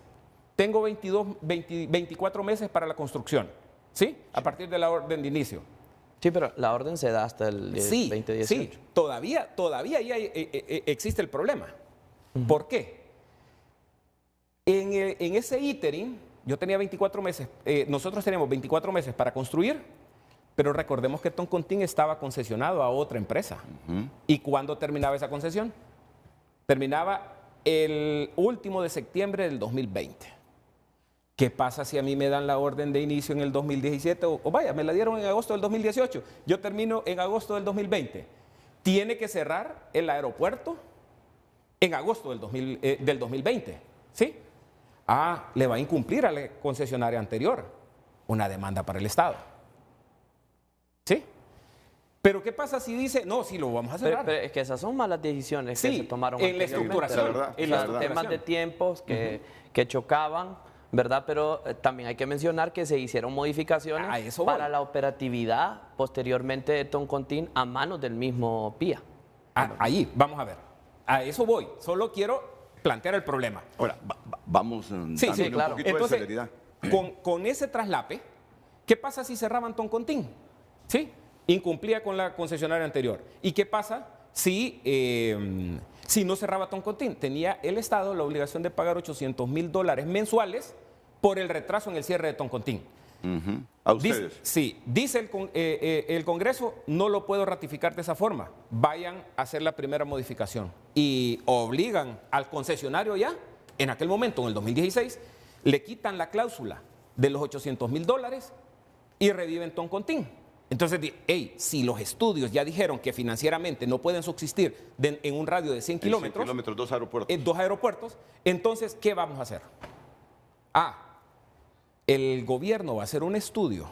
Tengo 24 meses para la construcción, ¿sí? A partir de la orden de inicio. Sí, pero la orden se da hasta el 2018. Sí, todavía ya existe el problema. ¿Por qué? En ese ínterin, yo tenía 24 meses, nosotros teníamos 24 meses para construir, pero recordemos que Toncontín estaba concesionado a otra empresa. ¿Y cuándo terminaba esa concesión? Terminaba el último de septiembre del 2020. ¿Qué pasa si a mí me dan la orden de inicio en el 2017? O vaya, me la dieron en agosto del 2018. Yo termino en agosto del 2020. Tiene que cerrar el aeropuerto en agosto del 2020. ¿Sí? Le va a incumplir a la concesionaria anterior una demanda para el Estado. ¿Sí? Pero ¿qué pasa si dice, no, sí lo vamos a cerrar? Pero es que esas son malas decisiones que se tomaron en la estructuración. Temas de tiempos que chocaban, ¿verdad? Pero también hay que mencionar que se hicieron modificaciones para la operatividad posteriormente de Toncontín a manos del mismo PIA. Ahí, vamos a ver. A eso voy. Solo quiero plantear el problema. Ahora, vamos sí, claro. un poquito de celeridad. Con ese traslape, ¿qué pasa si cerraban Toncontín? ¿Sí? Incumplía con la concesionaria anterior. ¿Y qué pasa si no cerraba Toncontín? Tenía el Estado la obligación de pagar $800,000 mensuales por el retraso en el cierre de Toncontín. ¿A ustedes? Dice el Congreso, no lo puedo ratificar de esa forma. Vayan a hacer la primera modificación. Y obligan al concesionario ya, en aquel momento, en el 2016, le quitan la cláusula de los $800,000 y reviven Toncontín. Entonces, si los estudios ya dijeron que financieramente no pueden subsistir en un radio de 100 kilómetros, 2 aeropuertos. 2 aeropuertos, entonces, ¿qué vamos a hacer? El gobierno va a hacer un estudio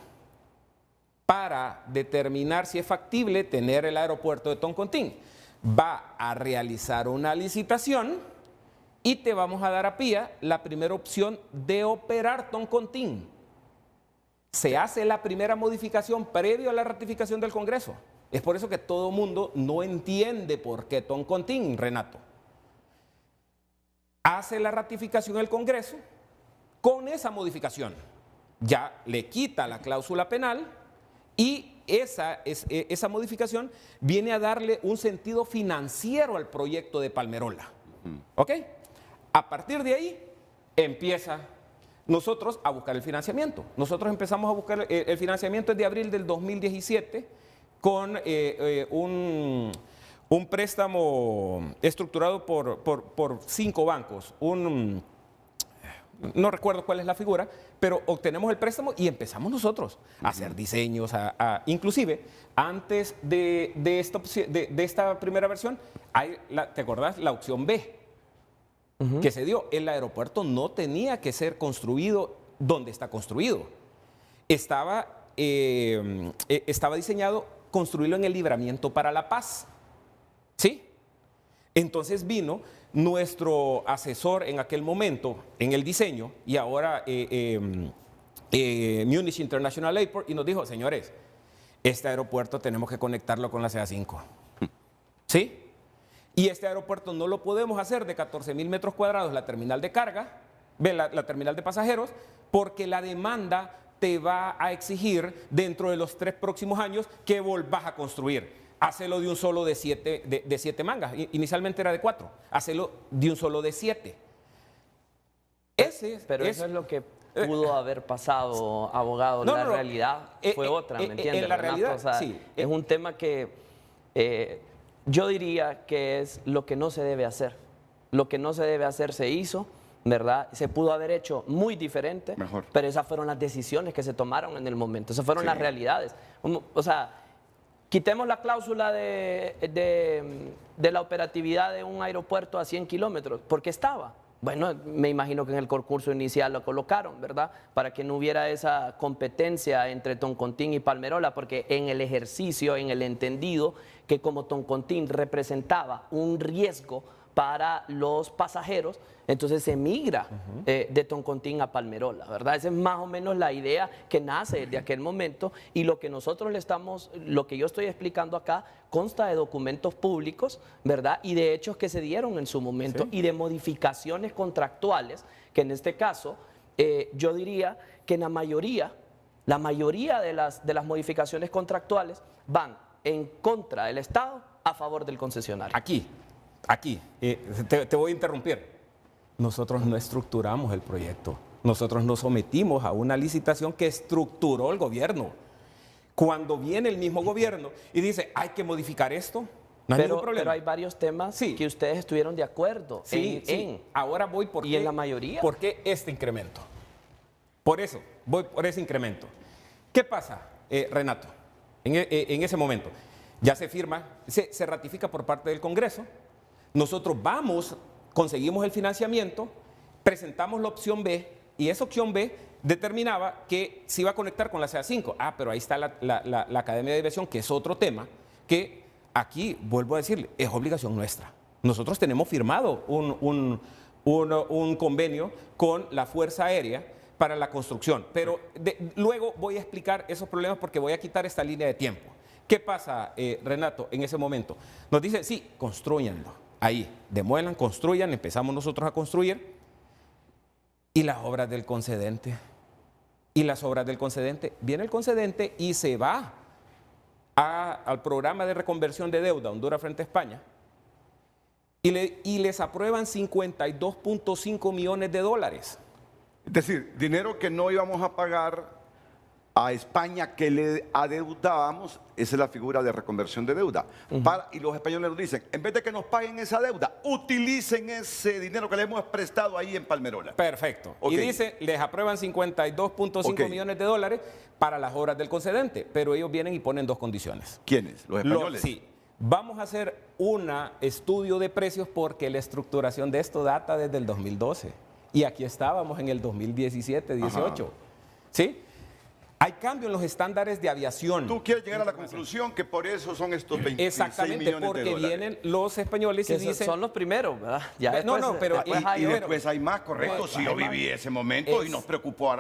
para determinar si es factible tener el aeropuerto de Toncontín. Va a realizar una licitación y te vamos a dar a PIA la primera opción de operar Toncontín. Se hace la primera modificación previo a la ratificación del Congreso. Es por eso que todo el mundo no entiende por qué Toncontín, Renato. Hace la ratificación el Congreso con esa modificación. Ya le quita la cláusula penal y esa modificación viene a darle un sentido financiero al proyecto de Palmerola. ¿Ok? A partir de ahí empieza nosotros a buscar el financiamiento. Nosotros empezamos a buscar el financiamiento desde abril del 2017 con un préstamo estructurado por 5 bancos. No recuerdo cuál es la figura, pero obtenemos el préstamo y empezamos nosotros a hacer diseños, inclusive antes de esta primera versión, ¿te acordás? La opción B que se dio. El aeropuerto no tenía que ser construido donde está construido. Estaba diseñado construirlo en el Libramiento para la Paz. ¿Sí? Entonces vino nuestro asesor en aquel momento en el diseño y ahora Munich International Airport y nos dijo, señores, este aeropuerto tenemos que conectarlo con la CA5. ¿Sí? Y este aeropuerto no lo podemos hacer de 14,000 metros cuadrados, la terminal de carga, la terminal de pasajeros, porque la demanda te va a exigir dentro de los 3 próximos años que volvás a construir. Hacelo de un solo de 7 mangas. Inicialmente era de 4. Hacelo de un solo de 7. Pero eso es lo que pudo haber pasado, abogado. La realidad fue otra, ¿me entiendes? La realidad, o sea, sí. Es un tema que yo diría que es lo que no se debe hacer. Lo que no se debe hacer se hizo, ¿verdad? Se pudo haber hecho muy diferente, pero esas fueron las decisiones que se tomaron en el momento. Esas fueron las realidades. O sea, quitemos la cláusula de la operatividad de un aeropuerto a 100 kilómetros, porque estaba. Bueno, me imagino que en el concurso inicial lo colocaron, ¿verdad? Para que no hubiera esa competencia entre Toncontín y Palmerola, porque en el ejercicio, en el entendido, que como Toncontín representaba un riesgo para los pasajeros, entonces se migra de Toncontín a Palmerola, ¿verdad? Esa es más o menos la idea que nace de aquel momento, y lo que nosotros lo que yo estoy explicando acá consta de documentos públicos, ¿verdad? Y de hechos que se dieron en su momento, y de modificaciones contractuales, que en este caso yo diría que la mayoría de las modificaciones contractuales van en contra del Estado, a favor del concesionario. Aquí, te voy a interrumpir. Nosotros no estructuramos el proyecto. Nosotros nos sometimos a una licitación que estructuró el gobierno. Cuando viene el mismo gobierno y dice, hay que modificar esto, no hay ningún problema. Pero hay varios temas que ustedes estuvieron de acuerdo Ahora voy por y en la mayoría. ¿Por qué este incremento? Por eso, voy por ese incremento. ¿Qué pasa, Renato? En ese momento, ya se firma, se ratifica por parte del Congreso. Nosotros conseguimos el financiamiento, presentamos la opción B, y esa opción B determinaba que se iba a conectar con la CA5. Pero ahí está la Academia de Aviación, que es otro tema, que aquí, vuelvo a decirle, es obligación nuestra. Nosotros tenemos firmado un convenio con la Fuerza Aérea para la construcción, pero luego voy a explicar esos problemas porque voy a quitar esta línea de tiempo. ¿Qué pasa, Renato, en ese momento? Nos dice, sí, construyanlo. Ahí, demuelan, construyan, empezamos nosotros a construir. Y las obras del concedente. Viene el concedente y se va al programa de reconversión de deuda, Honduras frente a España, y les aprueban 52.5 millones de dólares. Es decir, dinero que no íbamos a pagar a España, que le adeudábamos. Esa es la figura de reconversión de deuda. Y los españoles nos dicen, en vez de que nos paguen esa deuda, utilicen ese dinero que le hemos prestado ahí en Palmerola. Perfecto. Y dice, les aprueban 52.5 millones de dólares para las obras del concedente, pero ellos vienen y ponen dos condiciones. ¿Quiénes? ¿Los españoles? Sí. Vamos a hacer un estudio de precios porque la estructuración de esto data desde el 2012. Y aquí estábamos en el 2017, 18. ¿Sí? Hay cambio en los estándares de aviación. Tú quieres llegar a la conclusión que por eso son estos 26 millones de dólares. Porque vienen los españoles y dicen... Son los primeros, ¿verdad? Ya después hay más, correcto. Si yo viví ese momento y nos preocupó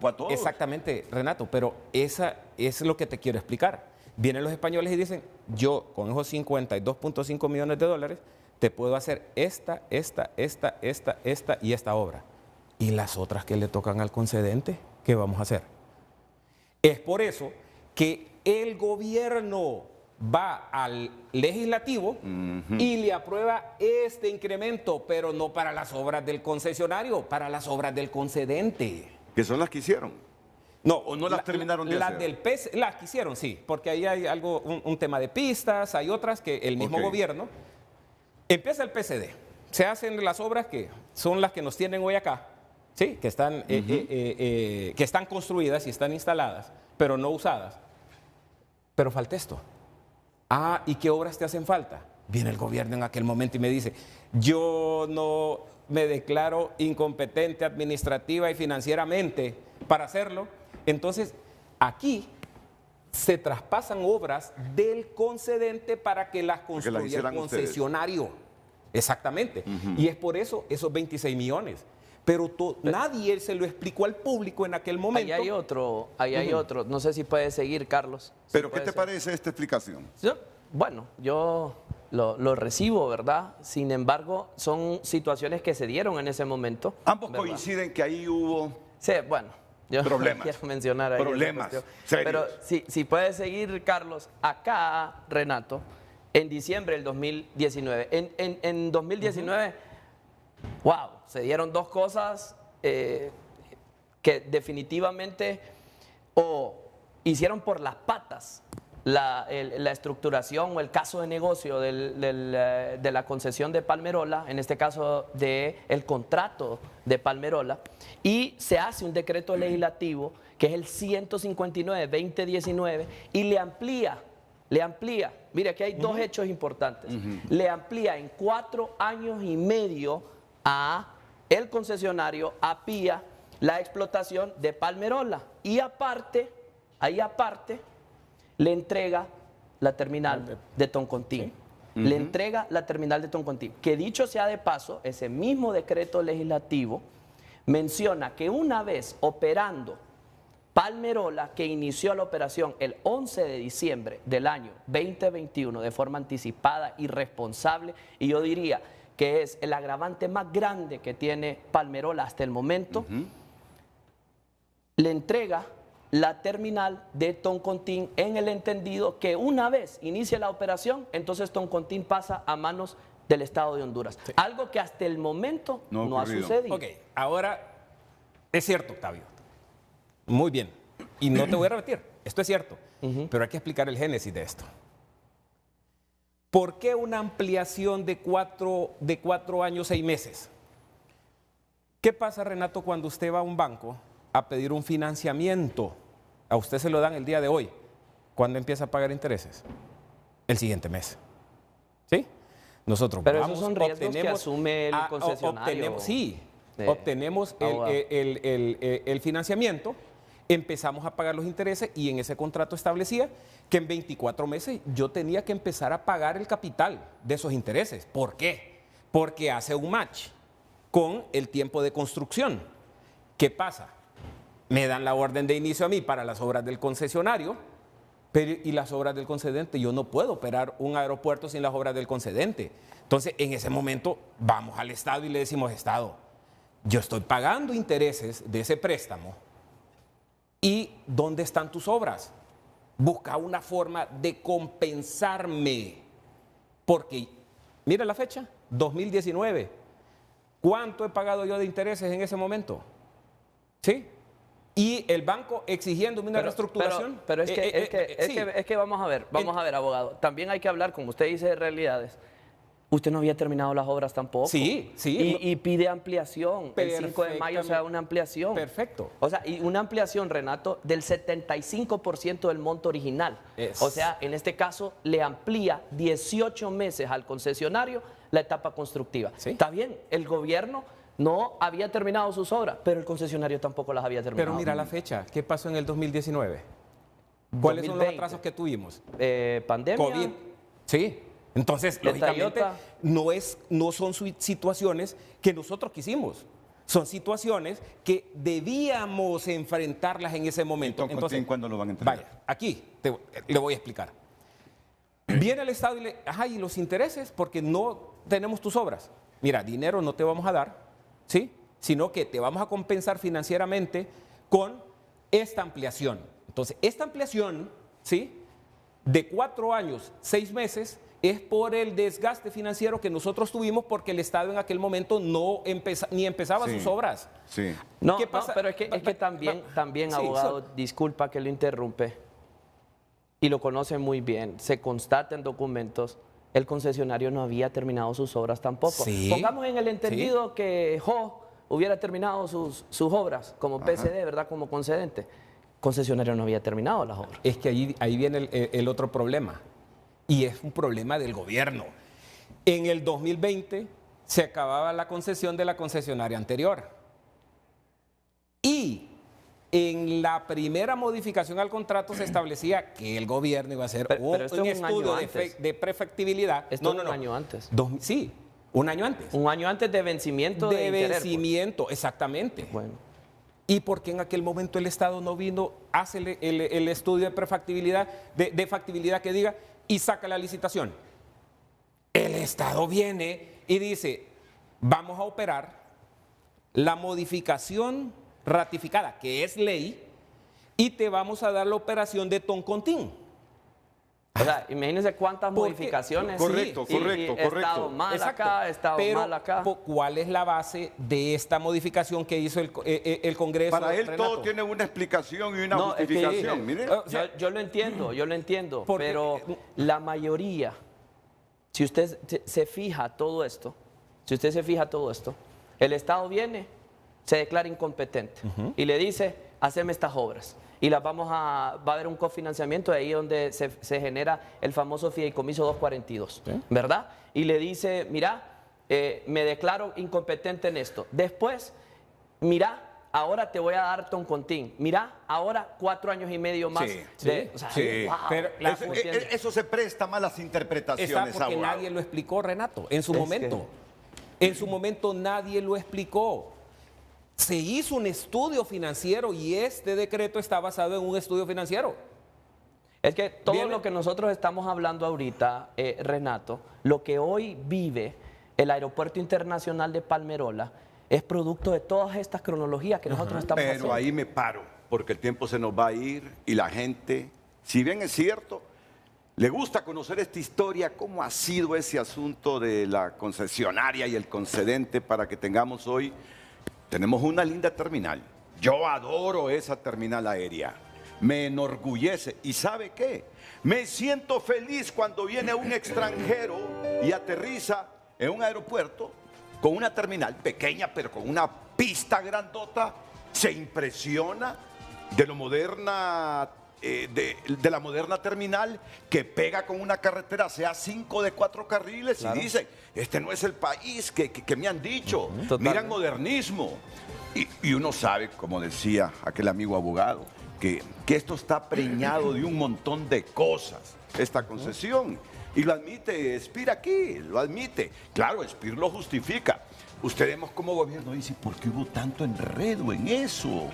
a todos. Exactamente, Renato, pero esa es lo que te quiero explicar. Vienen los españoles y dicen, yo con esos 52.5 millones de dólares te puedo hacer esta y esta obra. ¿Y las otras que le tocan al concedente? ¿Qué vamos a hacer? Es por eso que el gobierno va al legislativo y le aprueba este incremento, pero no para las obras del concesionario, para las obras del concedente. ¿Que son las que hicieron? No, ¿O no las terminaron de hacer? Las que hicieron, sí, porque ahí hay un tema de pistas, hay otras que el mismo gobierno. Empieza el PCD, se hacen las obras que son las que nos tienen hoy acá. Sí, que están construidas y están instaladas, pero no usadas. Pero falta esto. ¿Y qué obras te hacen falta? Viene el gobierno en aquel momento y me dice, yo no me declaro incompetente administrativa y financieramente para hacerlo. Entonces, aquí se traspasan obras del concedente para que las construya el concesionario. Ustedes. Exactamente. Y es por eso esos 26 millones. Pero nadie se lo explicó al público en aquel momento. Ahí hay otro. No sé si puede seguir, Carlos. ¿Pero qué te parece esta explicación? Yo lo recibo, ¿verdad? Sin embargo, son situaciones que se dieron en ese momento. Ambos coinciden que ahí hubo... Sí, bueno. Yo Problemas. no quiero mencionar ahí esa Problemas cuestión. serios. Pero si puedes seguir, Carlos, acá, Renato, en diciembre del 2019. En 2019, wow, se dieron dos cosas que definitivamente o hicieron por las patas la estructuración o el caso de negocio de la concesión de Palmerola, en este caso del contrato de Palmerola, y se hace un decreto legislativo que es el 159-2019 y le amplía, mire, aquí hay dos hechos importantes, le amplía en 4 años y medio a el concesionario, a PIA, la explotación de Palmerola, y aparte, le entrega la terminal de Toncontín. Le entrega la terminal de Toncontín. Que dicho sea de paso, ese mismo decreto legislativo menciona que una vez operando Palmerola, que inició la operación el 11 de diciembre del año 2021 de forma anticipada y responsable, y yo diría que es el agravante más grande que tiene Palmerola hasta el momento, le entrega la terminal de Toncontín en el entendido que una vez inicie la operación, entonces Toncontín pasa a manos del Estado de Honduras. Sí. Algo que hasta el momento no ha sucedido. Ok, ahora es cierto, Octavio. Muy bien. Y no te voy a repetir, esto es cierto, pero hay que explicar el génesis de esto. ¿Por qué una ampliación de 4 años, 6 meses? ¿Qué pasa, Renato, cuando usted va a un banco a pedir un financiamiento? A usted se lo dan el día de hoy. ¿Cuándo empieza a pagar intereses? El siguiente mes. ¿Sí? Nosotros pero vamos, esos son riesgos que asume el concesionario. Obtenemos el financiamiento, empezamos a pagar los intereses y en ese contrato establecía que en 24 meses yo tenía que empezar a pagar el capital de esos intereses. ¿Por qué? Porque hace un match con el tiempo de construcción. ¿Qué pasa? Me dan la orden de inicio a mí para las obras del concesionario, pero y las obras del concedente. Yo no puedo operar un aeropuerto sin las obras del concedente. Entonces, en ese momento, vamos al Estado y le decimos, Estado, yo estoy pagando intereses de ese préstamo. ¿Y dónde están tus obras? Busca una forma de compensarme. Porque, mira la fecha, 2019. ¿Cuánto he pagado yo de intereses en ese momento? ¿Sí? Y el banco exigiéndome una reestructuración. Pero es que vamos a ver, abogado. También hay que hablar, como usted dice, de realidades. Usted no había terminado las obras tampoco. Sí, sí. Y pide ampliación. El 5 de mayo se da una ampliación. Perfecto. O sea, y una ampliación, Renato, del 75% del monto original. O sea, en este caso, le amplía 18 meses al concesionario la etapa constructiva. ¿Sí? Está bien, el gobierno no había terminado sus obras, pero el concesionario tampoco las había terminado. Pero mira la fecha, ¿qué pasó en el 2019? ¿Cuáles 2020. Son los atrasos que tuvimos? Pandemia. COVID. Sí. Entonces, lógicamente, no son situaciones que nosotros quisimos. Son situaciones que debíamos enfrentarlas en ese momento. Entonces, ¿cuándo lo van a entregar? Vaya, aquí le voy a explicar. Viene el Estado y le ¿y los intereses? Porque no tenemos tus obras. Mira, dinero no te vamos a dar, ¿sí? Sino que te vamos a compensar financieramente con esta ampliación. Entonces, esta ampliación, ¿sí? De 4 años, 6 meses, es por el desgaste financiero que nosotros tuvimos porque el Estado en aquel momento ni empezaba sus obras. Sí. No, pero es que también abogado, disculpa que lo interrumpe, y lo conoce muy bien, se constata en documentos, el concesionario no había terminado sus obras tampoco. Sí. Pongamos en el entendido que Jo hubiera terminado sus obras como PCD, ¿verdad? Como concedente. El concesionario no había terminado las obras. Es que ahí viene el otro problema. Y es un problema del gobierno. En el 2020 se acababa la concesión de la concesionaria anterior. Y en la primera modificación al contrato se establecía que el gobierno iba a hacer un estudio de prefactibilidad. Esto un año antes. Sí, un año antes. Un año antes de vencimiento. De vencimiento, exactamente. Bueno. ¿Y por qué en aquel momento el Estado no vino, hace el estudio de prefactibilidad, de factibilidad que diga, y saca la licitación? El Estado viene y dice, vamos a operar la modificación ratificada, que es ley, y te vamos a dar la operación de Toncontín. O sea, imagínense cuántas Porque- modificaciones. Correcto, y correcto, he estado correcto. mal Exacto. acá, he estado Pero, mal acá. ¿cuál es la base de esta modificación que hizo el Congreso? Para él Renato? todo tiene una explicación y una No, es que- justificación. Mire. o sea, yo lo entiendo, porque- pero la mayoría, si usted se fija todo esto, el Estado viene, se declara incompetente y le dice, haceme estas obras. Y va a haber un cofinanciamiento de ahí donde se genera el famoso fideicomiso 242, Sí. ¿verdad? Y le dice, mira, me declaro incompetente en esto. Después, mira, ahora te voy a dar Toncontín. Mira, ahora 4 años y medio más. Sí, o sea, sí. wow. Pero Eso se presta a malas Está interpretaciones, porque abogado. nadie lo explicó, Renato, en su Es momento. En su momento nadie lo explicó. Se hizo un estudio financiero y este decreto está basado en un estudio financiero. Es que todo Viene- lo que nosotros estamos hablando ahorita, Renato, lo que hoy vive el Aeropuerto Internacional de Palmerola es producto de todas estas cronologías que nosotros estamos Pero haciendo. ahí me paro, porque el tiempo se nos va a ir y la gente, si bien es cierto, le gusta conocer esta historia, cómo ha sido ese asunto de la concesionaria y el concedente para que tengamos hoy, tenemos una linda terminal. Yo adoro esa terminal aérea, me enorgullece. ¿Y sabe qué? Me siento feliz cuando viene un extranjero y aterriza en un aeropuerto con una terminal pequeña, pero con una pista grandota, se impresiona de lo moderna, de la moderna terminal que pega con una carretera, sea 5 de 4 carriles, Claro. y dice, este no es el país que me han dicho. Totalmente. Miran modernismo. Y uno sabe, como decía aquel amigo abogado, que esto está preñado de un montón de cosas, esta concesión. Y lo admite Spir aquí, lo admite. Claro, Spir lo justifica. Ustedes como gobierno dicen, ¿por qué hubo tanto enredo en eso?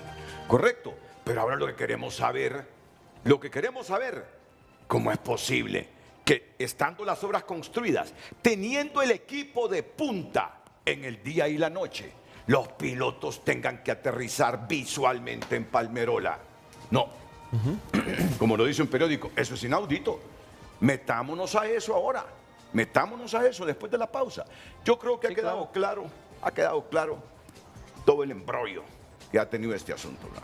Correcto. Pero ahora lo que queremos saber, ¿cómo es posible que estando las obras construidas, teniendo el equipo de punta en el día y la noche, los pilotos tengan que aterrizar visualmente en Palmerola? No. Como lo dice un periódico, eso es inaudito. Metámonos a eso ahora. Metámonos a eso después de la pausa. Yo creo que ha quedado claro todo el embrollo que ha tenido este asunto, ¿verdad?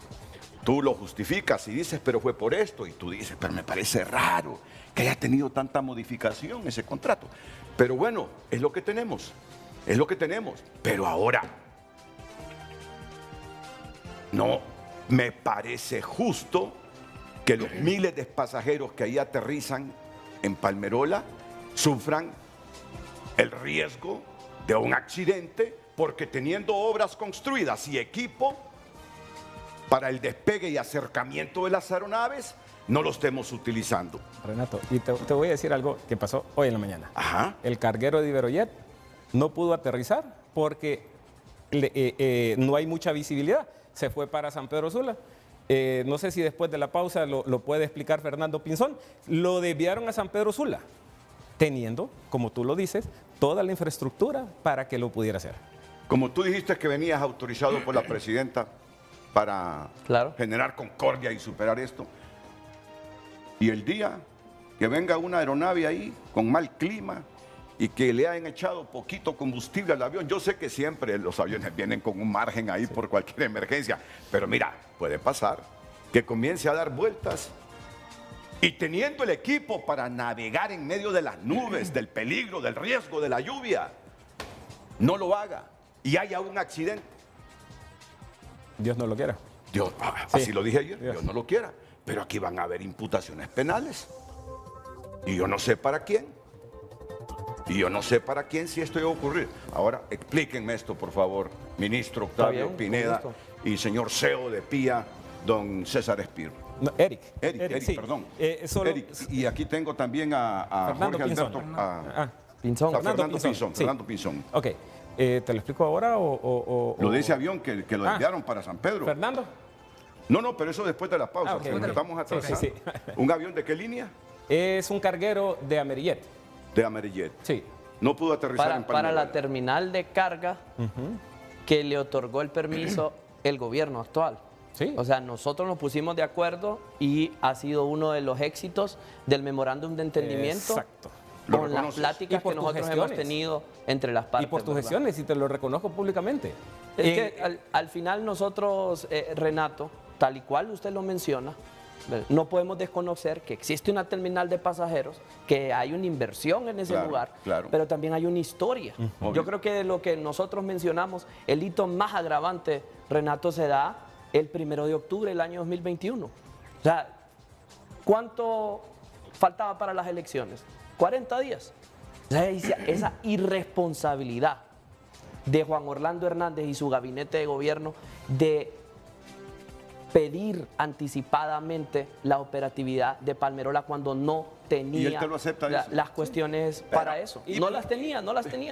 Tú lo justificas y dices, pero fue por esto. Y tú dices, pero me parece raro que haya tenido tanta modificación ese contrato. Pero bueno, es lo que tenemos. Es lo que tenemos. Pero ahora, no me parece justo que los miles de pasajeros que ahí aterrizan en Palmerola sufran el riesgo de un accidente porque teniendo obras construidas y equipo para el despegue y acercamiento de las aeronaves, no lo estemos utilizando. Renato, y te voy a decir algo que pasó hoy en la mañana. Ajá. El carguero de Iberojet no pudo aterrizar porque no hay mucha visibilidad. Se fue para San Pedro Sula. No sé si después de la pausa lo puede explicar Fernando Pinzón. Lo desviaron a San Pedro Sula, teniendo, como tú lo dices, toda la infraestructura para que lo pudiera hacer. Como tú dijiste que venías autorizado por la presidenta para Claro. generar concordia y superar esto, y el día que venga una aeronave ahí con mal clima y que le hayan echado poquito combustible al avión, yo sé que siempre los aviones vienen con un margen ahí por cualquier emergencia, pero mira, puede pasar que comience a dar vueltas y teniendo el equipo para navegar en medio de las nubes, del peligro, del riesgo, de la lluvia, no lo haga y haya un accidente. Dios no lo quiera. Dios, Sí. así lo dije ayer, Dios. Dios no lo quiera, pero aquí van a haber imputaciones penales. Y yo no sé para quién. Y yo no sé para quién si esto iba a ocurrir. Ahora, explíquenme esto, por favor, ministro Octavio bien, Pineda con y señor CEO de PIA, don César Espir. No, Eric, sí. perdón. Solo- Eric, y aquí tengo también a Fernando Jorge Pinzón. Alberto. A Pinzón. Fernando Pinzón. sí. Fernando Pinzón. Ok, ¿te lo explico ahora o...? Lo de ese avión que lo Ah. enviaron para San Pedro. Fernando, No, pero eso después de la pausa, ok, porque ok. estamos atrasados. Sí. ¿Un avión de qué línea? es un carguero de Amerijet. De Amerijet. Sí. No pudo aterrizar en Para Palmerola. la terminal de carga que le otorgó el permiso el gobierno actual. Sí. O sea, nosotros nos pusimos de acuerdo y ha sido uno de los éxitos del memorándum de entendimiento. Exacto. Con las pláticas que nosotros hemos tenido entre las partes. Y por tus gestiones, y te lo reconozco públicamente. Es que al final nosotros, Renato, tal y cual usted lo menciona, no podemos desconocer que existe una terminal de pasajeros, que hay una inversión en ese lugar, pero también hay una historia. Yo creo que de lo que nosotros mencionamos, el hito más agravante, Renato, se da el 1 de octubre del año 2021. O sea, ¿cuánto faltaba para las elecciones? 40 días. O sea, esa irresponsabilidad de Juan Orlando Hernández y su gabinete de gobierno de pedir anticipadamente la operatividad de Palmerola cuando no tenía ¿Y él te lo acepta, las cuestiones para eso. No las tenía.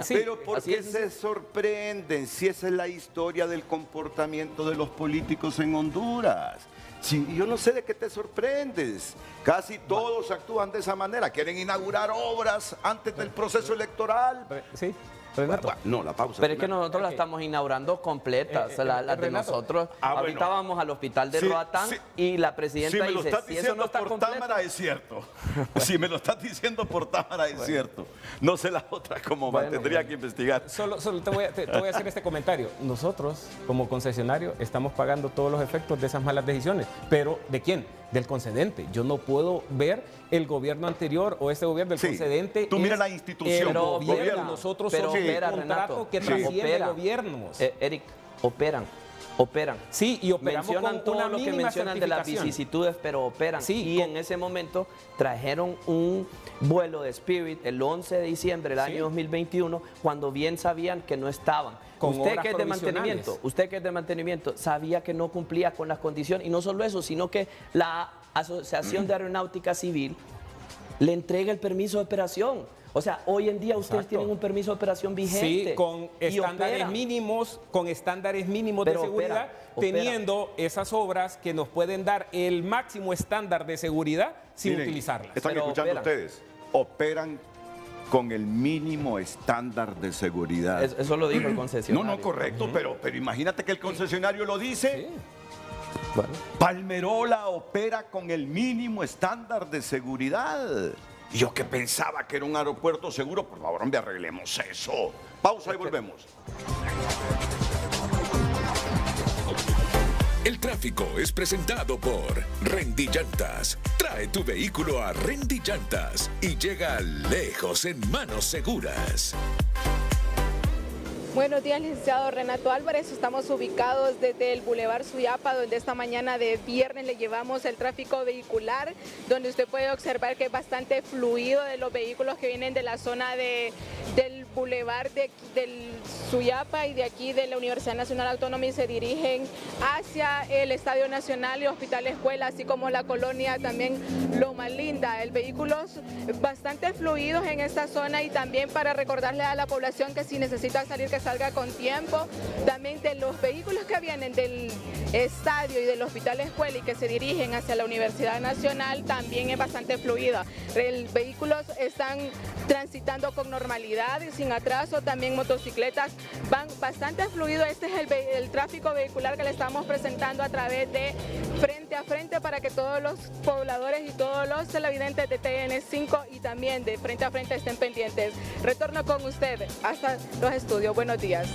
Sí, pero ¿por qué se sorprenden si esa es la historia del comportamiento de los políticos en Honduras? Sí, yo no sé de qué te sorprendes. Casi todos actúan de esa manera. Quieren inaugurar obras antes del proceso electoral. Sí. Renato. No, la pausa. Pero es que nosotros la estamos inaugurando completa, la de nosotros. Ahorita vamos al hospital de Roatán y la presidenta dice, si eso no está por completo. Támara es cierto. Si me lo estás diciendo por Támara es cierto. No sé las otras cómo tendría que investigar. Solo te voy a hacer este comentario. Nosotros, como concesionario, estamos pagando todos los efectos de esas malas decisiones. ¿Pero de quién? Del concedente. Yo no puedo ver el gobierno anterior o este gobierno del concedente. Tú mira la institución. Gobierno. Nosotros somos un contrato, Renato, que trasciende gobiernos. Eric, operan. Sí, y operamos mencionan con una todo lo que mencionan de las vicisitudes, pero operan. Sí, y en ese momento trajeron un vuelo de Spirit el 11 de diciembre del año 2021, cuando bien sabían que no estaban. Usted que es de mantenimiento, sabía que no cumplía con las condiciones. Y no solo eso, sino que la Asociación de Aeronáutica Civil le entrega el permiso de operación. O sea, hoy en día ustedes tienen un permiso de operación vigente. Sí, con estándares mínimos, de seguridad, teniendo esas obras que nos pueden dar el máximo estándar de seguridad sin utilizarlas. Están escuchando ustedes. Operan con el mínimo estándar de seguridad. Eso lo dijo el concesionario. No, correcto, pero imagínate que el concesionario lo dice. Sí. Bueno. Palmerola opera con el mínimo estándar de seguridad. Yo que pensaba que era un aeropuerto seguro, por favor, hombre, arreglemos eso. Pausa y volvemos. El tráfico es presentado por Rendy Llantas. Trae tu vehículo a Rendy Llantas y llega lejos en manos seguras. Buenos días, licenciado Renato Álvarez. Estamos ubicados desde el Boulevard Suyapa, donde esta mañana de viernes le llevamos el tráfico vehicular, donde usted puede observar que es bastante fluido de los vehículos que vienen de la zona del Boulevard del Suyapa y de aquí de la Universidad Nacional Autónoma y se dirigen hacia el Estadio Nacional y Hospital Escuela, así como la colonia también Loma Linda. El vehículo es bastante fluidos en esta zona y también para recordarle a la población que si necesita salir, que salga con tiempo. También de los vehículos que vienen del estadio y del Hospital Escuela y que se dirigen hacia la Universidad Nacional también es bastante fluida. Los vehículos están transitando con normalidad y sin atraso, también motocicletas van bastante fluido. Este es el tráfico vehicular que le estamos presentando a través de Frente a Frente para que todos los pobladores y todos los televidentes de TN5 y también de Frente a Frente estén pendientes. Retorno con usted hasta los estudios. Buenos días.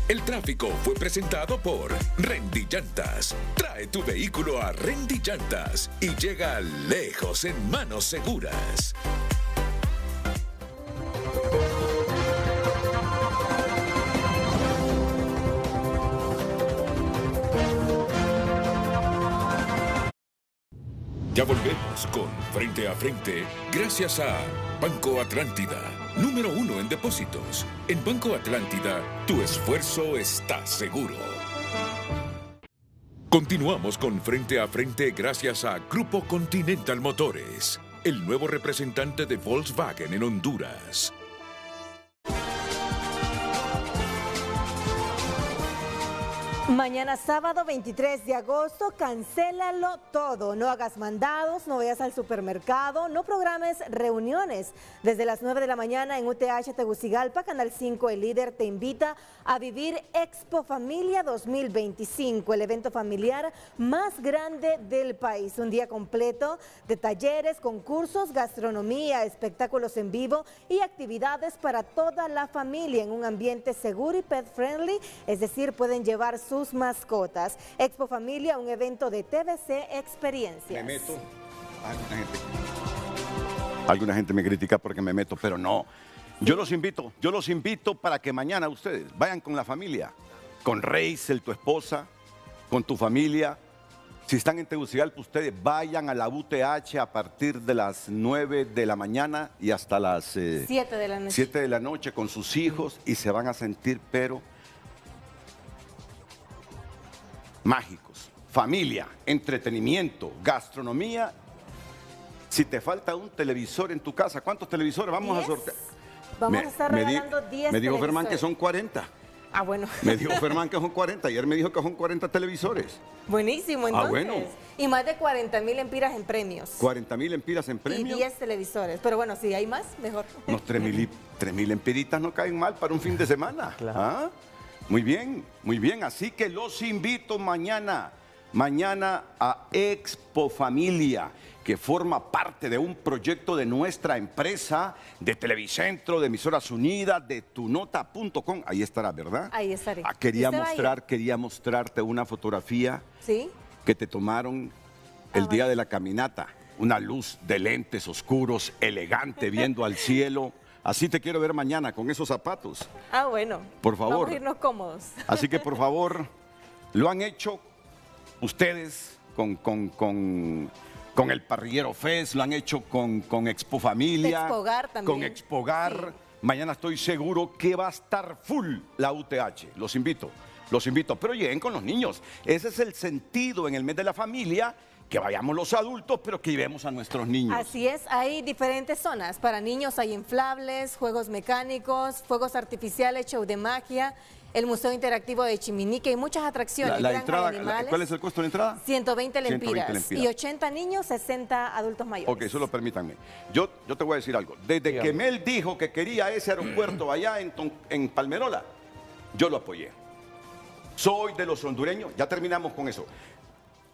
El tráfico fue presentado por Rendy Llantas. Trae tu vehículo a Rendy Llantas y llega lejos en manos seguras. Ya volvemos con Frente a Frente, gracias a Banco Atlántida, número 1 en depósitos. En Banco Atlántida, tu esfuerzo está seguro. Continuamos con Frente a Frente gracias a Grupo Continental Motores, el nuevo representante de Volkswagen en Honduras. Mañana sábado 23 de agosto, cancélalo todo. No hagas mandados, no vayas al supermercado, no programes reuniones. Desde las 9 de la mañana en UTH Tegucigalpa, Canal 5, el líder te invita a vivir Expo Familia 2025, el evento familiar más grande del país. Un día completo de talleres, concursos, gastronomía, espectáculos en vivo y actividades para toda la familia en un ambiente seguro y pet friendly, es decir, pueden llevar sus mascotas. Expo Familia, un evento de TVC Experiencias. Me meto. Alguna gente me critica porque me meto, pero no. Yo los invito para que mañana ustedes vayan con la familia, con Reisel, tu esposa, con tu familia. Si están en Tegucigalpa, ustedes vayan a la UTH a partir de las 9 de la mañana y hasta las 7 de la noche. 7 de la noche con sus hijos y se van a sentir, pero mágicos. Familia, entretenimiento, gastronomía. Si te falta un televisor en tu casa, ¿cuántos televisores vamos a sortear? Vamos a estar regalando 10 Me dijo Fermán que son 40. Ah, bueno. Me dijo Fermán que son 40. Ayer me dijo que son 40 televisores. Buenísimo, entonces. Ah, bueno. Y más de 40.000 empiras en premios. 40.000 empiras en premios. Y 10 televisores. Pero bueno, si hay más, mejor. Unos 3.000 empiritas no caen mal para un fin de semana. Claro. ¿Ah? Muy bien, muy bien. Así que los invito mañana a Expo Familia, que forma parte de un proyecto de nuestra empresa, de Televicentro, de Emisoras Unidas, de tunota.com. Ahí estará, ¿verdad? Ahí estaré. Quería mostrarte una fotografía que te tomaron el día de la caminata. Una luz de lentes oscuros, elegante, viendo al cielo. Así te quiero ver mañana con esos zapatos. Ah, bueno. Por favor. Vamos a irnos cómodos. Así que, por favor, lo han hecho ustedes con el Parrillero Fest, lo han hecho con Expo Familia. Expogar también. Con Expogar. Sí. Mañana estoy seguro que va a estar full la UTH. Los invito. Pero lleguen con los niños. Ese es el sentido en el mes de la familia, que vayamos los adultos, pero que llevemos a nuestros niños. Así es, hay diferentes zonas. Para niños hay inflables, juegos mecánicos, fuegos artificiales, show de magia, el Museo Interactivo de Chiminique y muchas atracciones. La entrada, ¿cuál es el costo de la entrada? 120 lempiras. Y 80 niños, 60 adultos mayores. Ok, solo permítanme. Yo te voy a decir algo. Desde que Mel dijo que quería ese aeropuerto allá en Palmerola, yo lo apoyé. Soy de los hondureños, ya terminamos con eso.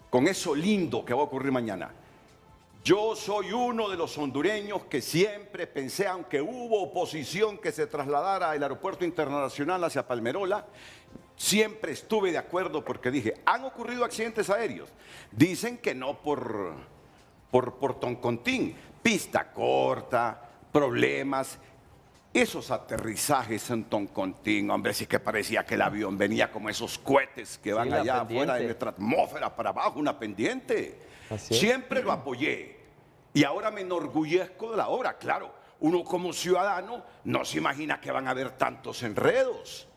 Con eso lindo que va a ocurrir mañana. Yo soy uno de los hondureños que siempre pensé, aunque hubo oposición que se trasladara el aeropuerto internacional hacia Palmerola, siempre estuve de acuerdo porque dije, han ocurrido accidentes aéreos. Dicen que no por Toncontín, pista corta, problemas. Esos aterrizajes en Toncontín, hombre, sí que parecía que el avión venía como esos cohetes que van allá afuera de nuestra atmósfera para abajo, una pendiente. Siempre lo apoyé y ahora me enorgullezco de la obra. Claro, uno como ciudadano no se imagina que van a haber tantos enredos.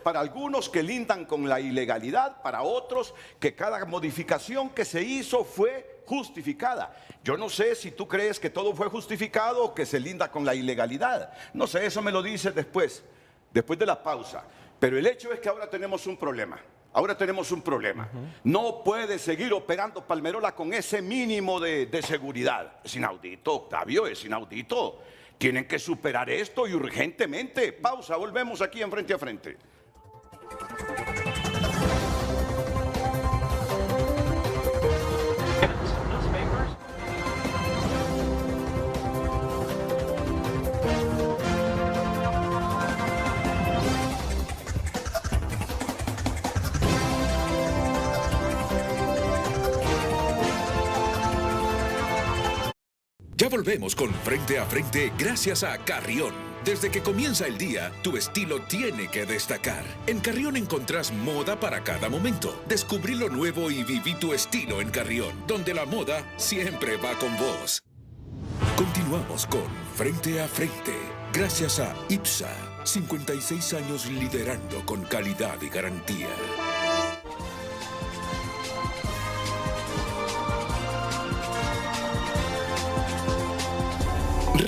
Para algunos que lindan con la ilegalidad, para otros que cada modificación que se hizo fue justificada. Yo no sé si tú crees que todo fue justificado o que se linda con la ilegalidad. No sé, eso me lo dices después de la pausa. Pero el hecho es que ahora tenemos un problema. No puede seguir operando Palmerola con ese mínimo de seguridad. Es inaudito, Octavio, es inaudito. Tienen que superar esto y urgentemente. Pausa, volvemos aquí en Frente a Frente. Ya volvemos con Frente a Frente gracias a Carrión. Desde que comienza el día, tu estilo tiene que destacar. En Carrión encontrás moda para cada momento. Descubrí lo nuevo y viví tu estilo en Carrión, donde la moda siempre va con vos. Continuamos con Frente a Frente, gracias a IPSA. 56 años liderando con calidad y garantía.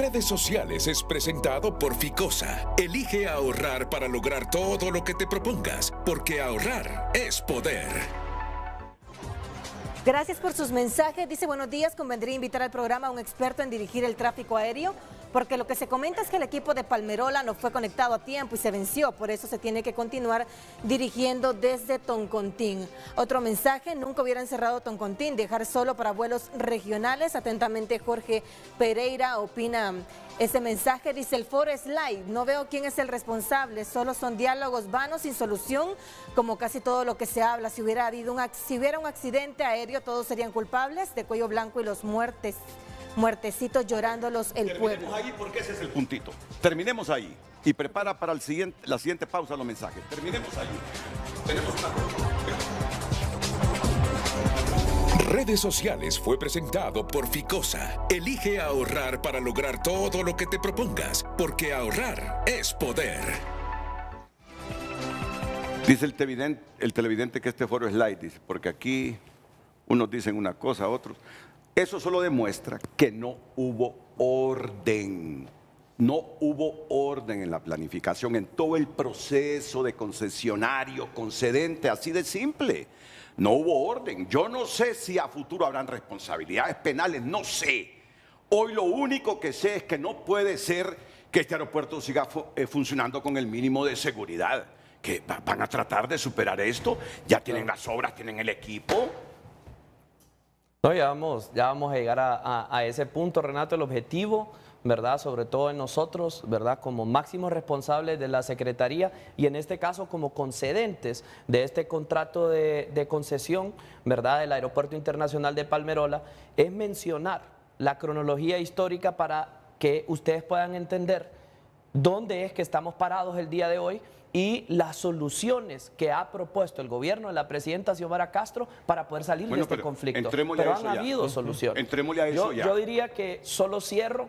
Redes Sociales es presentado por Ficosa. Elige ahorrar para lograr todo lo que te propongas, porque ahorrar es poder. Gracias por sus mensajes. Dice, buenos días, convendría invitar al programa a un experto en dirigir el tráfico aéreo, porque lo que se comenta es que el equipo de Palmerola no fue conectado a tiempo y se venció, por eso se tiene que continuar dirigiendo desde Toncontín. Otro mensaje, nunca hubieran cerrado Toncontín, dejar solo para vuelos regionales. Atentamente Jorge Pereira opina ese mensaje. Dice, el foro es live, no veo quién es el responsable, solo son diálogos vanos sin solución, como casi todo lo que se habla. Si hubiera un accidente aéreo, todos serían culpables, de cuello blanco y los muertecitos llorándolos el pueblo. Terminemos ahí porque ese es el puntito. Terminemos ahí y prepara para la siguiente pausa los mensajes. Terminemos ahí. Tenemos una... Redes Sociales fue presentado por Ficosa. Elige ahorrar para lograr todo lo que te propongas, porque ahorrar es poder. Dice el televidente que este foro es light, dice, porque aquí unos dicen una cosa, otros. Eso solo demuestra que no hubo orden. No hubo orden en la planificación, en todo el proceso de concesionario, concedente, así de simple. No hubo orden. Yo no sé si a futuro habrán responsabilidades penales, no sé. Hoy lo único que sé es que no puede ser que este aeropuerto siga funcionando con el mínimo de seguridad. Que van a tratar de superar esto. Ya tienen las obras, tienen el equipo. No, ya vamos a llegar a ese punto, Renato. El objetivo, ¿verdad?, sobre todo en nosotros, ¿verdad?, como máximos responsables de la Secretaría y en este caso como concedentes de este contrato de concesión, ¿verdad?, del Aeropuerto Internacional de Palmerola, es mencionar la cronología histórica para que ustedes puedan entender dónde es que estamos parados el día de hoy y las soluciones que ha propuesto el gobierno de la presidenta Xiomara Castro para poder salir de este conflicto. Pero han habido soluciones. Entrémosle a eso ya. Yo diría que solo cierro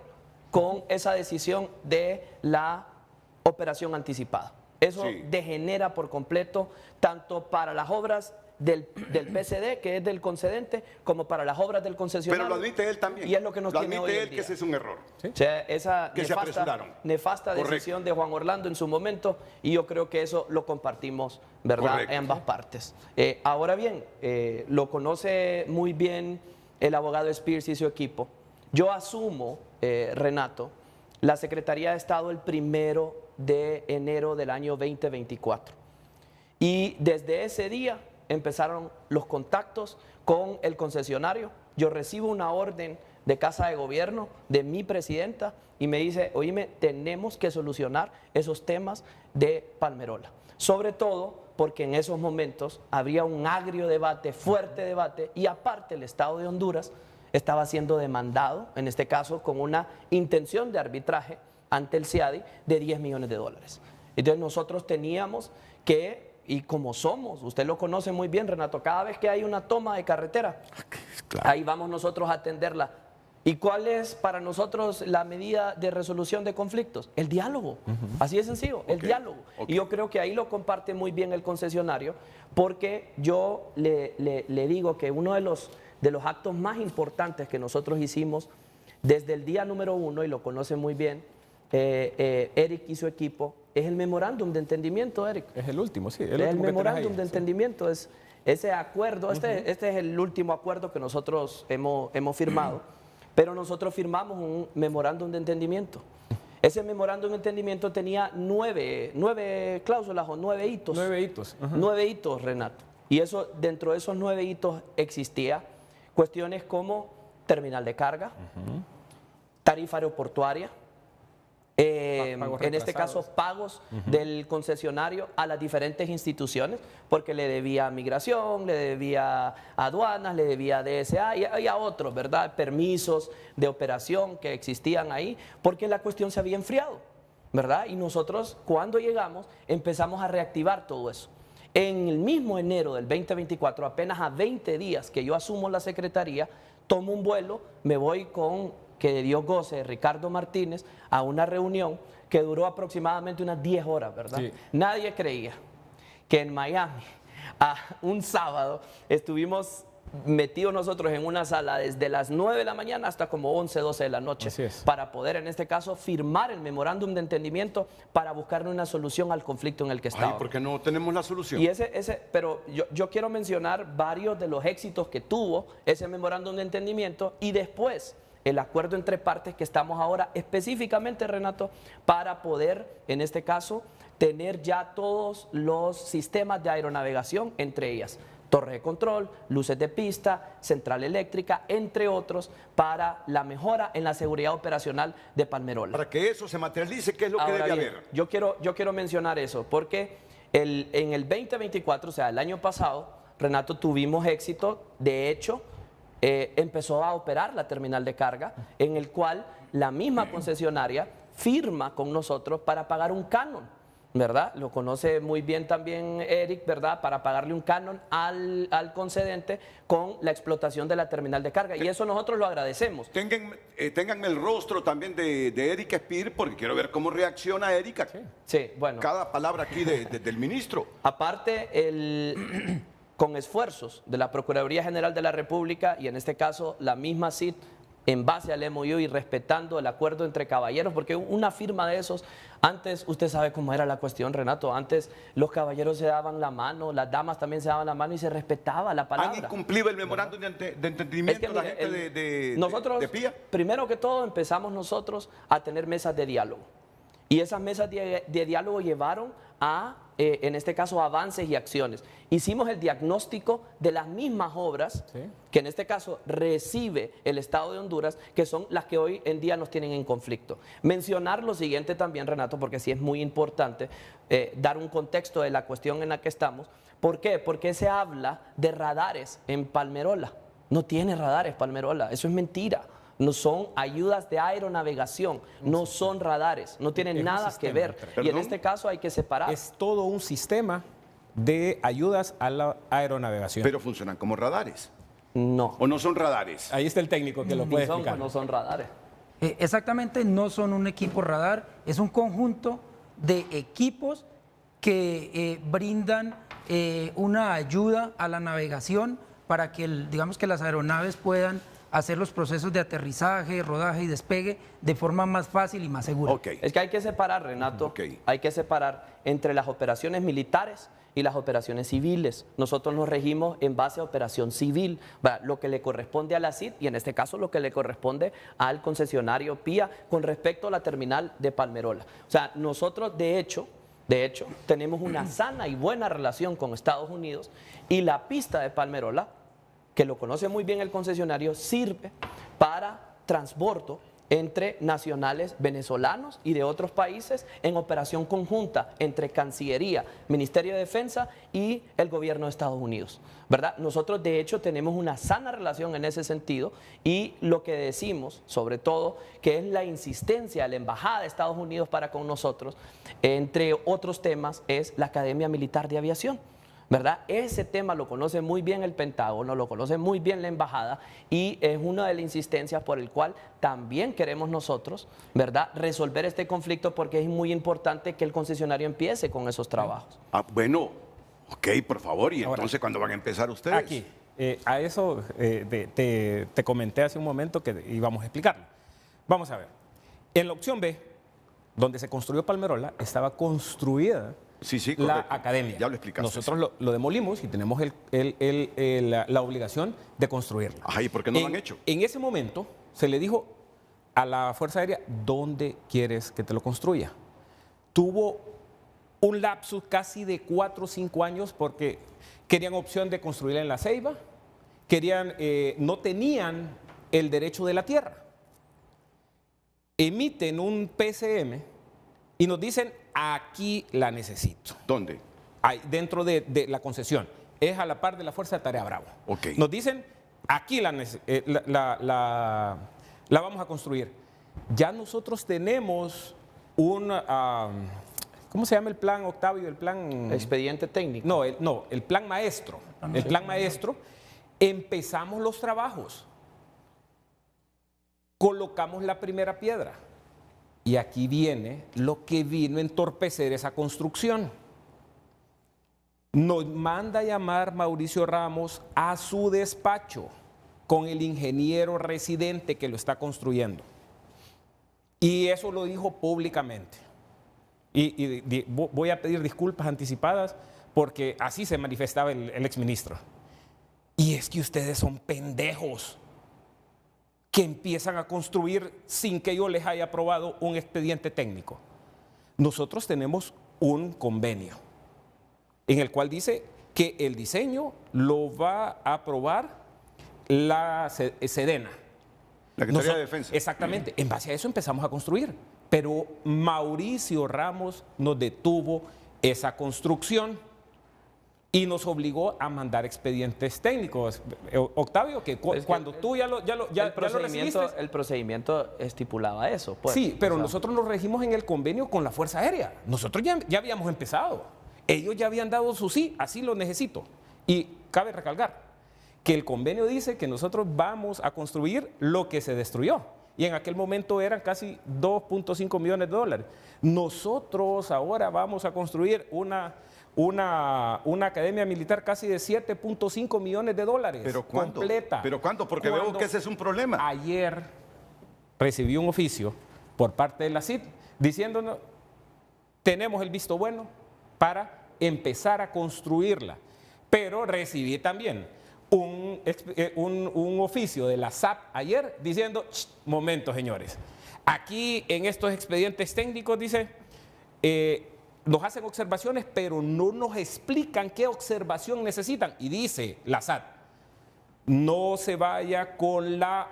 con esa decisión de la operación anticipada. Eso degenera por completo tanto para las obras del PCD, que es del concedente, como para las obras del concesionario. Pero lo admite él también. Y es lo que nos tiene hoy admite en él día. que ese es un error. ¿Sí? O sea, esa que se apresuraron. nefasta decisión de Juan Orlando en su momento, y yo creo que eso lo compartimos, ¿verdad?, Correcto. en ambas partes. Ahora bien, lo conoce muy bien el abogado Spears y su equipo. Yo asumo, Renato, la Secretaría de Estado el 1 de enero del año 2024. Y desde ese día empezaron los contactos con el concesionario. Yo recibo una orden de Casa de Gobierno de mi presidenta y me dice, oíme, tenemos que solucionar esos temas de Palmerola. Sobre todo porque en esos momentos habría un agrio debate, fuerte debate, y aparte el Estado de Honduras estaba siendo demandado, en este caso con una intención de arbitraje ante el CIADI de $10 millones. Entonces nosotros teníamos que, y como somos, usted lo conoce muy bien, Renato, cada vez que hay una toma de carretera, ahí vamos nosotros a atenderla. ¿Y cuál es para nosotros la medida de resolución de conflictos? El diálogo. Así de sencillo, el diálogo. Y yo creo que ahí lo comparte muy bien el concesionario, porque yo le digo que uno de los actos más importantes que nosotros hicimos desde el día número 1, y lo conoce muy bien Eric y su equipo, es el memorándum de entendimiento, Eric. Es el último, sí. El memorándum de entendimiento, es ese acuerdo, este es el último acuerdo que nosotros hemos firmado, pero nosotros firmamos un memorándum de entendimiento. Ese memorándum de entendimiento tenía 9 cláusulas o 9 hitos. 9 hitos. 9 hitos, Renato. Y eso, dentro de esos 9 hitos existía cuestiones como terminal de carga, tarifa aeroportuaria, en este caso pagos del concesionario a las diferentes instituciones, porque le debía a migración, le debía a aduanas, le debía a DSA y a otros, ¿verdad? Permisos de operación que existían ahí, porque la cuestión se había enfriado, ¿verdad? Y nosotros, cuando llegamos, empezamos a reactivar todo eso. En el mismo enero del 2024, apenas a 20 días que yo asumo la secretaría, tomo un vuelo, me voy con, que Dios goce, Ricardo Martínez, a una reunión que duró aproximadamente unas 10 horas, ¿verdad? Sí. Nadie creía que en Miami, a un sábado, estuvimos metidos nosotros en una sala desde las 9 de la mañana hasta como 11, 12 de la noche para poder, en este caso, firmar el memorándum de entendimiento para buscar una solución al conflicto en el que estamos. ¿Por qué no tenemos la solución? Y pero yo quiero mencionar varios de los éxitos que tuvo ese memorándum de entendimiento y después el acuerdo entre partes que estamos ahora específicamente, Renato, para poder, en este caso, tener ya todos los sistemas de aeronavegación, entre ellas torre de control, luces de pista, central eléctrica, entre otros, para la mejora en la seguridad operacional de Palmerola. Para que eso se materialice, ¿qué es lo que debe haber? Yo quiero mencionar eso, porque en el 2024, o sea, el año pasado, Renato, tuvimos éxito. De hecho, empezó a operar la terminal de carga, en el cual la misma concesionaria firma con nosotros para pagar un canon, ¿verdad? Lo conoce muy bien también Eric, ¿verdad? Para pagarle un canon al concedente con la explotación de la terminal de carga. Y eso nosotros lo agradecemos. Ténganme el rostro también de Eric Espir, porque quiero ver cómo reacciona Eric. Sí, bueno. Cada palabra aquí del ministro. Aparte, con esfuerzos de la Procuraduría General de la República y en este caso la misma CID, en base al MOU y respetando el acuerdo entre caballeros, porque una firma de esos, antes usted sabe cómo era la cuestión, Renato, antes los caballeros se daban la mano, las damas también se daban la mano y se respetaba la palabra. ¿Han incumplido el memorándum de entendimiento la gente de PIA? Primero que todo empezamos nosotros a tener mesas de diálogo y esas mesas de diálogo llevaron a, en este caso, avances y acciones. Hicimos el diagnóstico de las mismas obras que en este caso recibe el Estado de Honduras, que son las que hoy en día nos tienen en conflicto. Mencionar lo siguiente también, Renato, porque sí es muy importante dar un contexto de la cuestión en la que estamos. ¿Por qué? Porque se habla de radares en Palmerola. No tiene radares Palmerola, eso es mentira. No son ayudas de aeronavegación, no son radares, no tienen nada que ver. Y en este caso hay que separar. Es todo un sistema de ayudas a la aeronavegación. Pero funcionan como radares. No. ¿O no son radares? Ahí está el técnico que lo puede explicar. No son radares. Exactamente, no son un equipo radar, es un conjunto de equipos que brindan una ayuda a la navegación para que, digamos, que las aeronaves puedan hacer los procesos de aterrizaje, rodaje y despegue de forma más fácil y más segura. Es que hay que separar, Renato, hay que separar entre las operaciones militares y las operaciones civiles. Nosotros nos regimos en base a operación civil, lo que le corresponde a la CID y en este caso lo que le corresponde al concesionario PIA con respecto a la terminal de Palmerola. O sea, nosotros de hecho, tenemos una sana y buena relación con Estados Unidos y la pista de Palmerola, que lo conoce muy bien el concesionario, sirve para transbordo entre nacionales venezolanos y de otros países en operación conjunta entre Cancillería, Ministerio de Defensa y el gobierno de Estados Unidos, ¿verdad? Nosotros de hecho tenemos una sana relación en ese sentido y lo que decimos, sobre todo, que es la insistencia de la Embajada de Estados Unidos para con nosotros, entre otros temas, es la Academia Militar de Aviación, ¿verdad? Ese tema lo conoce muy bien el Pentágono, lo conoce muy bien la Embajada y es una de las insistencias por el cual también queremos nosotros, ¿verdad?, resolver este conflicto porque es muy importante que el concesionario empiece con esos trabajos. Bueno, ok, por favor, y ahora, entonces, ¿cuándo van a empezar ustedes? Aquí, a eso te comenté hace un momento que íbamos a explicarlo. Vamos a ver, en la opción B, donde se construyó Palmerola, estaba construida la academia. Ya lo explicaste. Nosotros lo demolimos y tenemos la obligación de construirlo. Ajá, ¿y por qué no lo han hecho? En ese momento se le dijo a la Fuerza Aérea, ¿dónde quieres que te lo construya? Tuvo un lapsus casi de 4 o 5 años porque querían opción de construirla en La Ceiba, no tenían el derecho de la tierra. Emiten un PCM y nos dicen, aquí la necesito. ¿Dónde? Dentro de la concesión. Es a la par de la Fuerza de Tarea Bravo. Okay. Nos dicen, aquí la vamos a construir. Ya nosotros tenemos ¿cómo se llama el plan, Octavio? El plan... Expediente técnico. No, el plan maestro. El plan maestro. Empezamos los trabajos. Colocamos la primera piedra. Y aquí viene lo que vino a entorpecer esa construcción. nos manda a llamar Mauricio Ramos a su despacho con el ingeniero residente que lo está construyendo. Y eso lo dijo públicamente. Y voy a pedir disculpas anticipadas porque así se manifestaba el exministro. Y es que ustedes son pendejos que empiezan a construir sin que yo les haya aprobado un expediente técnico. Nosotros tenemos un convenio en el cual dice que el diseño lo va a aprobar la Sedena. La Secretaría de Defensa. Exactamente. En base a eso empezamos a construir. Pero Mauricio Ramos nos detuvo esa construcción y nos obligó a mandar expedientes técnicos. Octavio, que cuando tú ya lo recibiste... El procedimiento estipulaba eso. Pues. Sí, pero nosotros nos regimos en el convenio con la Fuerza Aérea. Nosotros ya habíamos empezado. Ellos ya habían dado su sí, así lo necesito. Y cabe recalcar que el convenio dice que nosotros vamos a construir lo que se destruyó. Y en aquel momento eran casi 2.5 millones de dólares. Nosotros ahora vamos a construir una academia militar casi de 7.5 millones de dólares. ¿Pero cuánto? Completa. ¿Pero cuánto? Porque veo que ese es un problema. Ayer recibí un oficio por parte de la CID diciéndonos, tenemos el visto bueno para empezar a construirla. Pero recibí también un oficio de la SAP ayer diciendo, momento señores, aquí en estos expedientes técnicos dice, nos hacen observaciones pero no nos explican qué observación necesitan y dice la SAT, no se vaya con la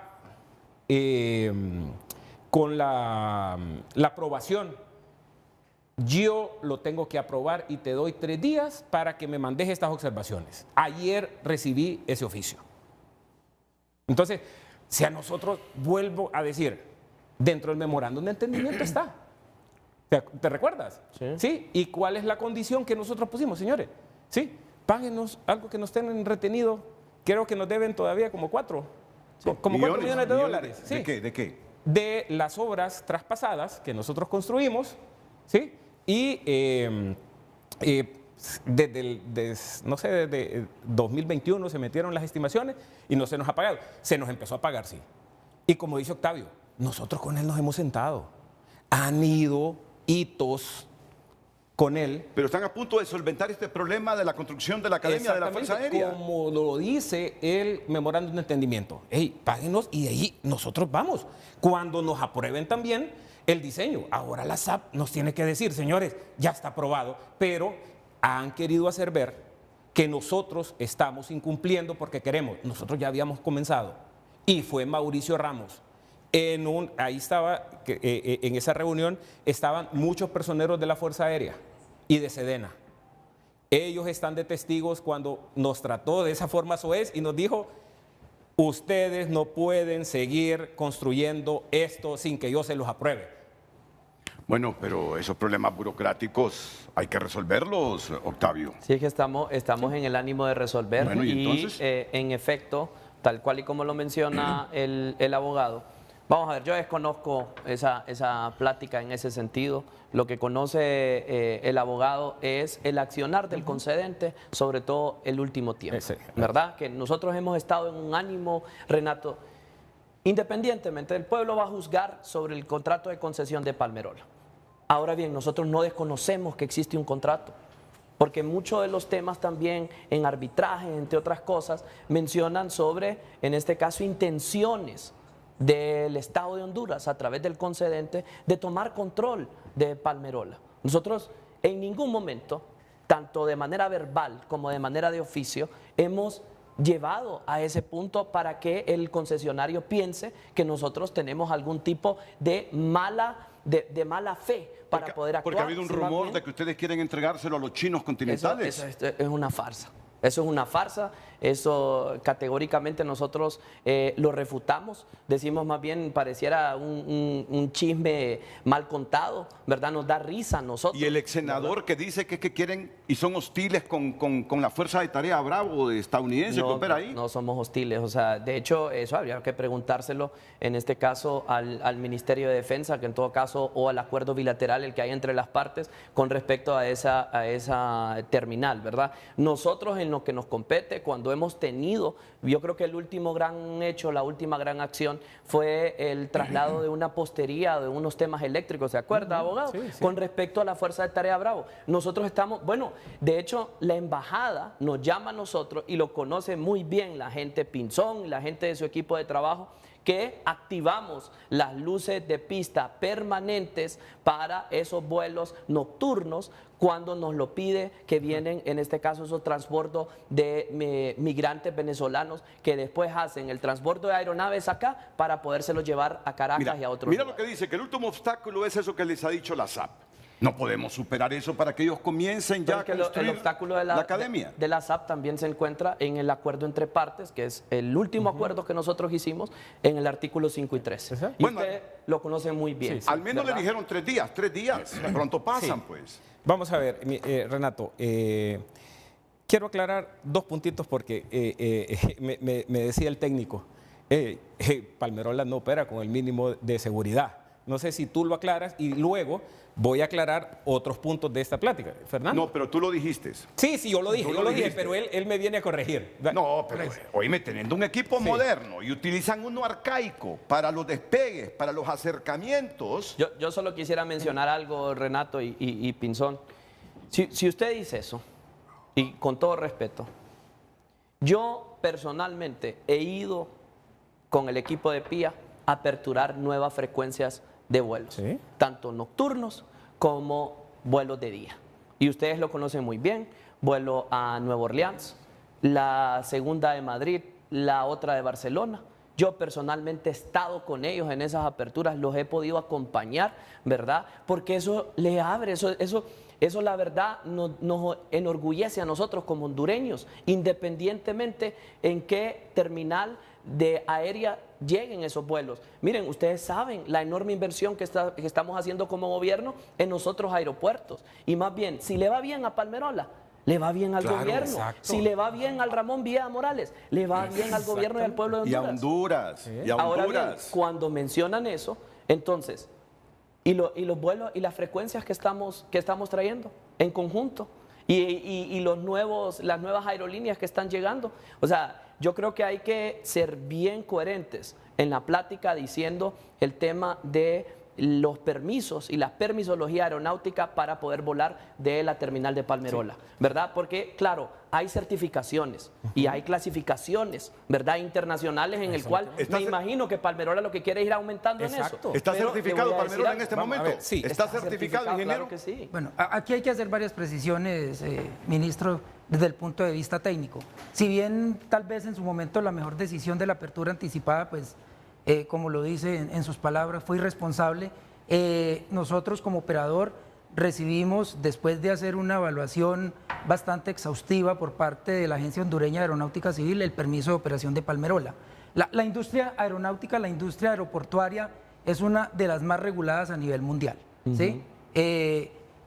aprobación. Yo lo tengo que aprobar y te doy 3 días para que me mandes estas observaciones. Ayer recibí ese oficio. Entonces, si a nosotros, vuelvo a decir, dentro del memorándum de entendimiento está. ¿Te recuerdas? Sí. ¿Y cuál es la condición que nosotros pusimos, señores? Sí, páguenos algo que nos tienen retenido. Creo que nos deben todavía como 4 millones de dólares. ¿De qué? ¿De qué? De las obras traspasadas que nosotros construimos, ¿sí? Y desde 2021 se metieron las estimaciones y no se nos ha pagado. Se nos empezó a pagar, sí. Y como dice Octavio, nosotros con él nos hemos sentado. Han ido hitos con él. Pero están a punto de solventar este problema de la construcción de la Academia de la Fuerza Aérea. Como lo dice el memorándum de entendimiento. Hey, páguenos y de ahí nosotros vamos. Cuando nos aprueben también el diseño. Ahora la SAP nos tiene que decir, señores, ya está aprobado, pero han querido hacer ver que nosotros estamos incumpliendo porque queremos. Nosotros ya habíamos comenzado. Y fue Mauricio Ramos. Ahí estaba, en esa reunión, estaban muchos personeros de la Fuerza Aérea y de Sedena. Ellos están de testigos cuando nos trató de esa forma soez y nos dijo, ustedes no pueden seguir construyendo esto sin que yo se los apruebe. Bueno, pero esos problemas burocráticos hay que resolverlos, Octavio. Sí, es que estamos en el ánimo de resolver. Bueno, ¿y entonces? En efecto, tal cual y como lo menciona el abogado, vamos a ver, yo desconozco esa plática en ese sentido. Lo que conoce el abogado es el accionar del concedente, sobre todo el último tiempo, ¿verdad? Que nosotros hemos estado en un ánimo, Renato, independientemente, el pueblo va a juzgar sobre el contrato de concesión de Palmerola. Ahora bien, nosotros no desconocemos que existe un contrato, porque muchos de los temas también en arbitraje, entre otras cosas, mencionan sobre, en este caso, intenciones del Estado de Honduras a través del concedente de tomar control de Palmerola. Nosotros en ningún momento, tanto de manera verbal como de manera de oficio, hemos llevado a ese punto para que el concesionario piense que nosotros tenemos algún tipo de mala fe para poder actuar. Porque ha habido un rumor de que ustedes quieren entregárselo a los chinos continentales. Eso es una farsa. Eso es una farsa. Eso categóricamente nosotros lo refutamos, decimos más bien pareciera un chisme mal contado, ¿verdad? Nos da risa a nosotros. Y el ex senador que dice que quieren y son hostiles con la Fuerza de Tarea Bravo estadounidense que opera ahí. No somos hostiles, o sea, de hecho eso habría que preguntárselo en este caso al Ministerio de Defensa, que en todo caso, o al acuerdo bilateral el que hay entre las partes con respecto a esa terminal, ¿verdad? Nosotros en lo que nos compete, cuando hemos tenido, yo creo que el último gran hecho, la última gran acción fue el traslado de una postería de unos temas eléctricos, ¿se acuerda, abogado? Sí, sí. Con respecto a la Fuerza de Tarea Bravo. Nosotros estamos, bueno, de hecho, la embajada nos llama a nosotros y lo conoce muy bien la gente Pinzón y la gente de su equipo de trabajo, que activamos las luces de pista permanentes para esos vuelos nocturnos cuando nos lo pide, que vienen, en este caso, esos transbordos de migrantes venezolanos que después hacen el transbordo de aeronaves acá para podérselos llevar a Caracas y a otros Mira lugares. lo que dice, que el último obstáculo es eso que les ha dicho la SAP. No podemos superar eso para que ellos comiencen ya a construir el obstáculo de la academia. de la SAP también se encuentra en el acuerdo entre partes, que es el último acuerdo que nosotros hicimos en el artículo 5 y 13. Y Bueno, usted lo conoce muy bien. Al menos ¿verdad? le dijeron 3 días, pronto pasan pues. Vamos a ver, Renato, quiero aclarar 2 puntitos porque me decía el técnico, Palmerola no opera con el mínimo de seguridad. No sé si tú lo aclaras y luego voy a aclarar otros puntos de esta plática. Fernando. No, pero tú lo dijiste. Sí, yo lo dije, Tú lo dijiste. pero él me viene a corregir. No, pero oíme, teniendo un equipo moderno y utilizan uno arcaico para los despegues, para los acercamientos. Yo solo quisiera mencionar algo, Renato y Pinzón. Si usted dice eso, y con todo respeto, yo personalmente he ido con el equipo de PIA a aperturar nuevas frecuencias de vuelos, ¿Sí? tanto nocturnos como vuelos de día. Y ustedes lo conocen muy bien, vuelo a Nueva Orleans, la segunda de Madrid, la otra de Barcelona. Yo personalmente he estado con ellos en esas aperturas, los he podido acompañar, ¿verdad? Porque eso le abre, eso la verdad nos enorgullece a nosotros como hondureños, independientemente en qué terminal de aérea lleguen esos vuelos. Miren, ustedes saben la enorme inversión que estamos haciendo como gobierno en nosotros aeropuertos. Y más bien, si le va bien a Palmerola, le va bien al gobierno. Exacto. Si le va bien al Ramón Villa Morales, le va bien al gobierno y al pueblo de Y a Honduras. Honduras. Sí. Y a Ahora bien, Honduras. cuando mencionan eso, entonces, y los vuelos y las frecuencias que estamos trayendo en conjunto, y las nuevas aerolíneas que están llegando, o sea, yo creo que hay que ser bien coherentes en la plática diciendo el tema de los permisos y la permisología aeronáutica para poder volar de la terminal de Palmerola, ¿verdad? Porque, claro, hay certificaciones y hay clasificaciones, ¿verdad? Internacionales en el cual me imagino que Palmerola lo que quiere es ir aumentando en eso. ¿Está Pero certificado le voy a decir Palmerola en algo. este Vamos a momento? ver, sí. ¿Está certificado, ingeniero? Claro que sí. Bueno, aquí hay que hacer varias precisiones, ministro, desde el punto de vista técnico. Si bien tal vez en su momento la mejor decisión de la apertura anticipada, pues como lo dice en sus palabras, fue irresponsable, nosotros como operador recibimos, después de hacer una evaluación bastante exhaustiva por parte de la Agencia Hondureña de Aeronáutica Civil, el permiso de operación de Palmerola. La industria aeronáutica, la industria aeroportuaria es una de las más reguladas a nivel mundial. ¿Sí?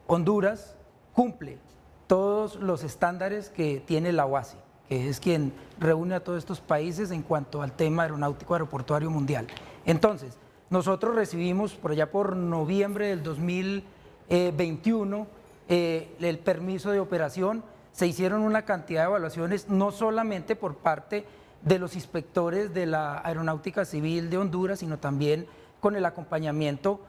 Honduras cumple todos los estándares que tiene la OASI, que es quien reúne a todos estos países en cuanto al tema aeronáutico aeroportuario mundial. Entonces, nosotros recibimos por allá por noviembre del 2021 el permiso de operación. Se hicieron una cantidad de evaluaciones, no solamente por parte de los inspectores de la Aeronáutica Civil de Honduras, sino también con el acompañamiento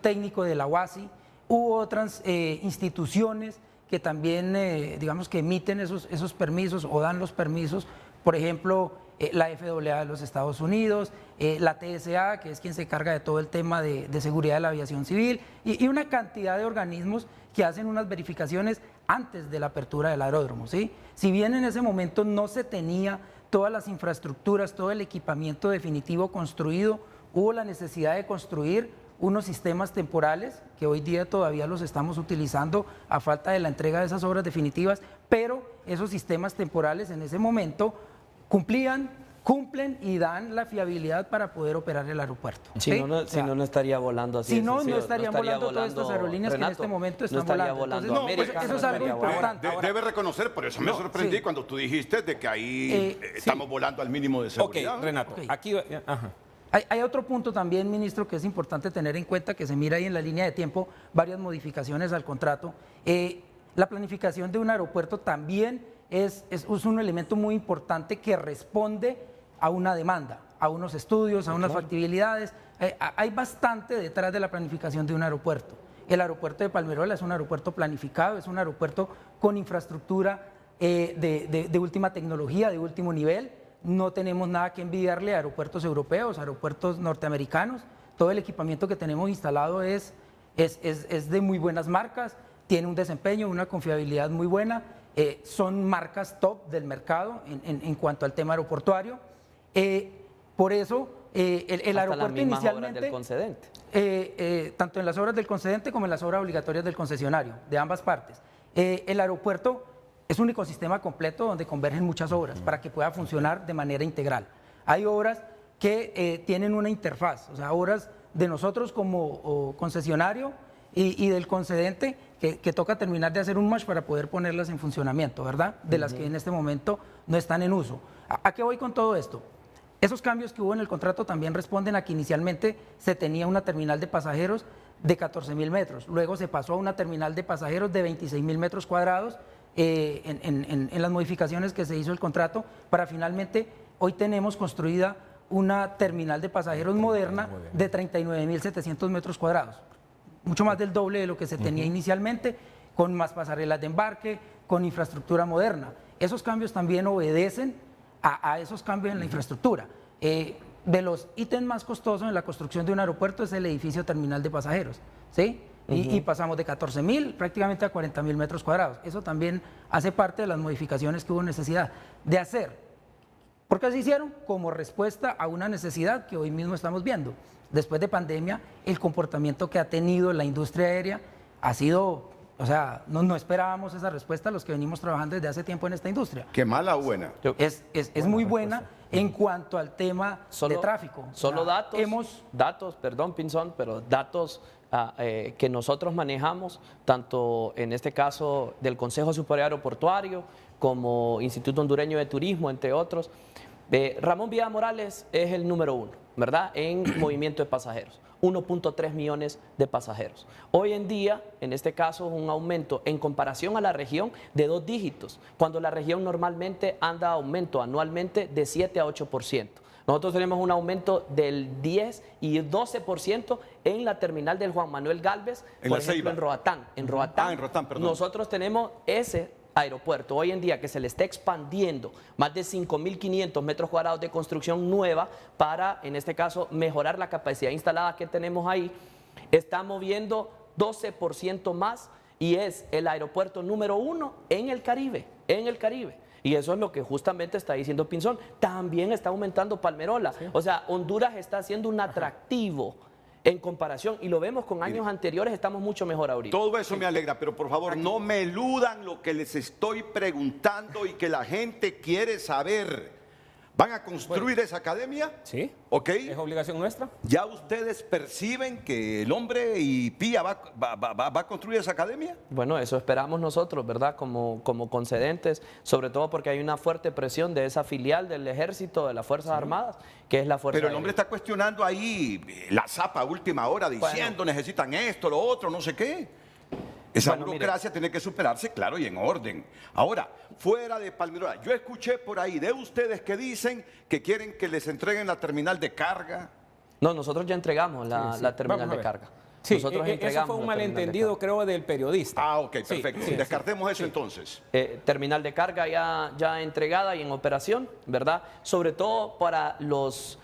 técnico de la UASI. Hubo otras instituciones que también, digamos, que emiten esos permisos o dan los permisos, por ejemplo, la FAA de los Estados Unidos, la TSA, que es quien se carga de todo el tema de seguridad de la aviación civil, y una cantidad de organismos que hacen unas verificaciones antes de la apertura del aeródromo, ¿sí? Si bien en ese momento no se tenía todas las infraestructuras, todo el equipamiento definitivo construido, hubo la necesidad de construir unos sistemas temporales que hoy día todavía los estamos utilizando a falta de la entrega de esas obras definitivas, pero esos sistemas temporales en ese momento cumplen y dan la fiabilidad para poder operar el aeropuerto. Si no, no estaría volando así. Si no, no estarían volando todas estas aerolíneas, Renato, que en este momento están volando. Entonces, eso es algo importante. Debe reconocer, por eso me sorprendí cuando tú dijiste de que ahí estamos volando al mínimo de seguridad. Ok, Renato, aquí... Ajá. Hay otro punto también, ministro, que es importante tener en cuenta, que se mira ahí en la línea de tiempo, varias modificaciones al contrato. La planificación de un aeropuerto también es un elemento muy importante que responde a una demanda, a unos estudios, a unas factibilidades. Hay bastante detrás de la planificación de un aeropuerto. El aeropuerto de Palmerola es un aeropuerto planificado, es un aeropuerto con infraestructura de última tecnología, de último nivel. No tenemos nada que envidiarle a aeropuertos europeos, aeropuertos norteamericanos. Todo el equipamiento que tenemos instalado es de muy buenas marcas, tiene un desempeño, una confiabilidad muy buena. Son marcas top del mercado en cuanto al tema aeroportuario. Por eso el aeropuerto inicialmente, del concedente. Tanto en las obras del concedente como en las obras obligatorias del concesionario, de ambas partes. El aeropuerto es un ecosistema completo donde convergen muchas obras para que pueda funcionar de manera integral. Hay obras que tienen una interfaz, o sea, obras de nosotros como concesionario y del concedente que toca terminar de hacer un match para poder ponerlas en funcionamiento, ¿verdad? De las que en este momento no están en uso. ¿A qué voy con todo esto? Esos cambios que hubo en el contrato también responden a que inicialmente se tenía una terminal de pasajeros de 14.000 metros, luego se pasó a una terminal de pasajeros de 26.000 metros cuadrados en las modificaciones que se hizo el contrato, para finalmente hoy tenemos construida una terminal de pasajeros moderna de 39.700 metros cuadrados, mucho más del doble de lo que se tenía inicialmente, con más pasarelas de embarque, con infraestructura moderna. Esos cambios también obedecen a esos cambios en la infraestructura. De los ítems más costosos en la construcción de un aeropuerto es el edificio terminal de pasajeros, ¿sí? Y pasamos de 14.000 prácticamente a 40.000 metros cuadrados. Eso también hace parte de las modificaciones que hubo necesidad de hacer. ¿Por qué se hicieron? Como respuesta a una necesidad que hoy mismo estamos viendo. Después de pandemia, el comportamiento que ha tenido la industria aérea ha sido, o sea, no esperábamos esa respuesta los que venimos trabajando desde hace tiempo en esta industria. ¿Qué mala o buena? Es muy buena en cuanto al tema de tráfico. Solo datos, perdón, Pinzón, pero datos que nosotros manejamos, tanto en este caso del Consejo Superior Aeroportuario como Instituto Hondureño de Turismo, entre otros. Ramón Villa Morales es el número 1, ¿verdad?, en movimiento de pasajeros. 1.3 millones de pasajeros. Hoy en día, en este caso, un aumento en comparación a la región de 2 dígitos, cuando la región normalmente anda aumento anualmente de 7 a 8%. Nosotros tenemos un aumento del 10 y 12% en la terminal del Juan Manuel Gálvez, por ejemplo, en Roatán. En Roatán, perdón. Nosotros tenemos ese aeropuerto hoy en día que se le está expandiendo más de 5.500 metros cuadrados de construcción nueva para, en este caso, mejorar la capacidad instalada que tenemos ahí. Está moviendo 12% más y es el aeropuerto número 1 en el Caribe, Y eso es lo que justamente está diciendo Pinzón. También está aumentando Palmerola. Sí. O sea, Honduras está haciendo un atractivo en comparación, y lo vemos con años anteriores, estamos mucho mejor ahorita. Todo eso me alegra, pero por favor no me eludan lo que les estoy preguntando y que la gente quiere saber. ¿Van a construir esa academia? Sí. ¿Ok? ¿Es obligación nuestra? ¿Ya ustedes perciben que el hombre y Pía va a construir esa academia? Bueno, eso esperamos nosotros, ¿verdad? Como concedentes, sobre todo porque hay una fuerte presión de esa filial del Ejército, de las Fuerzas Armadas, que es la Fuerza Pero el hombre está cuestionando ahí la zapa a última hora, diciendo necesitan esto, lo otro, no sé qué. Esa burocracia tiene que superarse, claro, y en orden. Ahora, fuera de Palmerola, yo escuché por ahí de ustedes que dicen que quieren que les entreguen la terminal de carga. No, nosotros ya entregamos la terminal de carga. Sí, eso fue un malentendido, creo, del periodista. Ah, ok, perfecto. Sí, descartemos eso entonces. Terminal de carga ya entregada y en operación, ¿verdad? Sobre todo para los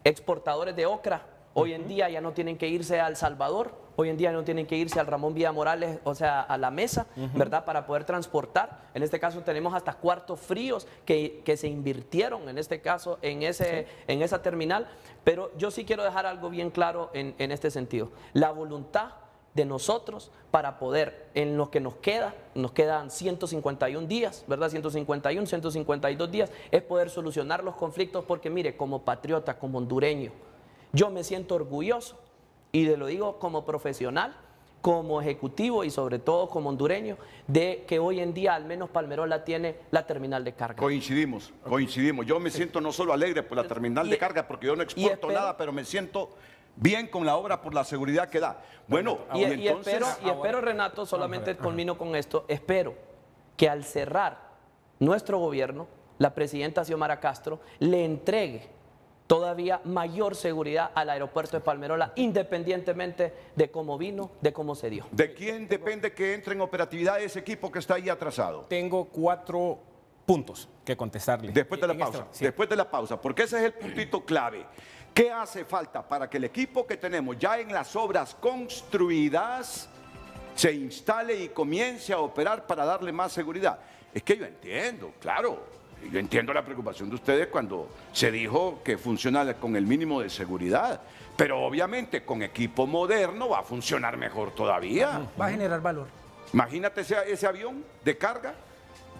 exportadores de ocra. Hoy en día ya no tienen que irse a El Salvador, hoy en día no tienen que irse al Ramón Villa Morales, o sea, a la mesa, ¿verdad?, para poder transportar. En este caso tenemos hasta cuartos fríos que se invirtieron, en este caso, en esa terminal. Pero yo sí quiero dejar algo bien claro en este sentido. La voluntad de nosotros para poder, en lo que nos quedan 151 días, ¿verdad? 151, 152 días, es poder solucionar los conflictos, porque mire, como patriota, como hondureño, yo me siento orgulloso, y lo digo como profesional, como ejecutivo y sobre todo como hondureño, de que hoy en día al menos Palmerola tiene la terminal de carga. Coincidimos. Yo me siento no solo alegre por la terminal de carga, porque yo no exporto nada, pero me siento bien con la obra por la seguridad que da. Bueno, espero, Renato, solamente culmino con esto, espero que al cerrar nuestro gobierno, la presidenta Xiomara Castro le entregue todavía mayor seguridad al aeropuerto de Palmerola, independientemente de cómo vino, de cómo se dio. ¿De quién depende que entre en operatividad ese equipo que está ahí atrasado? Tengo 4 puntos que contestarle. Después de la pausa, después de la pausa, porque ese es el puntito clave. ¿Qué hace falta para que el equipo que tenemos ya en las obras construidas se instale y comience a operar para darle más seguridad? Es que yo entiendo, claro. Yo entiendo la preocupación de ustedes cuando se dijo que funciona con el mínimo de seguridad, pero obviamente con equipo moderno va a funcionar mejor todavía. Va a generar valor. Imagínate ese avión de carga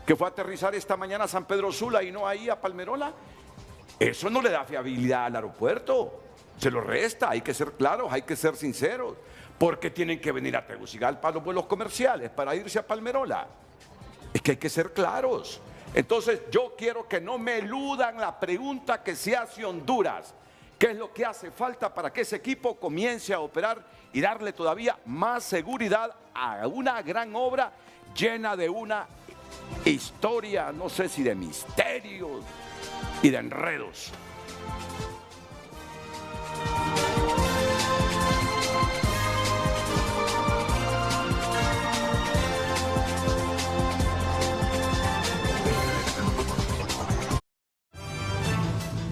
que fue a aterrizar esta mañana a San Pedro Sula y no ahí a Palmerola. Eso no le da fiabilidad al aeropuerto, se lo resta, hay que ser claros, hay que ser sinceros, porque tienen que venir a Tegucigalpa los vuelos comerciales para irse a Palmerola. Es que hay que ser claros. Entonces yo quiero que no me eludan la pregunta que se hace Honduras. ¿Qué es lo que hace falta para que ese equipo comience a operar y darle todavía más seguridad a una gran obra llena de una historia, no sé si de misterios y de enredos?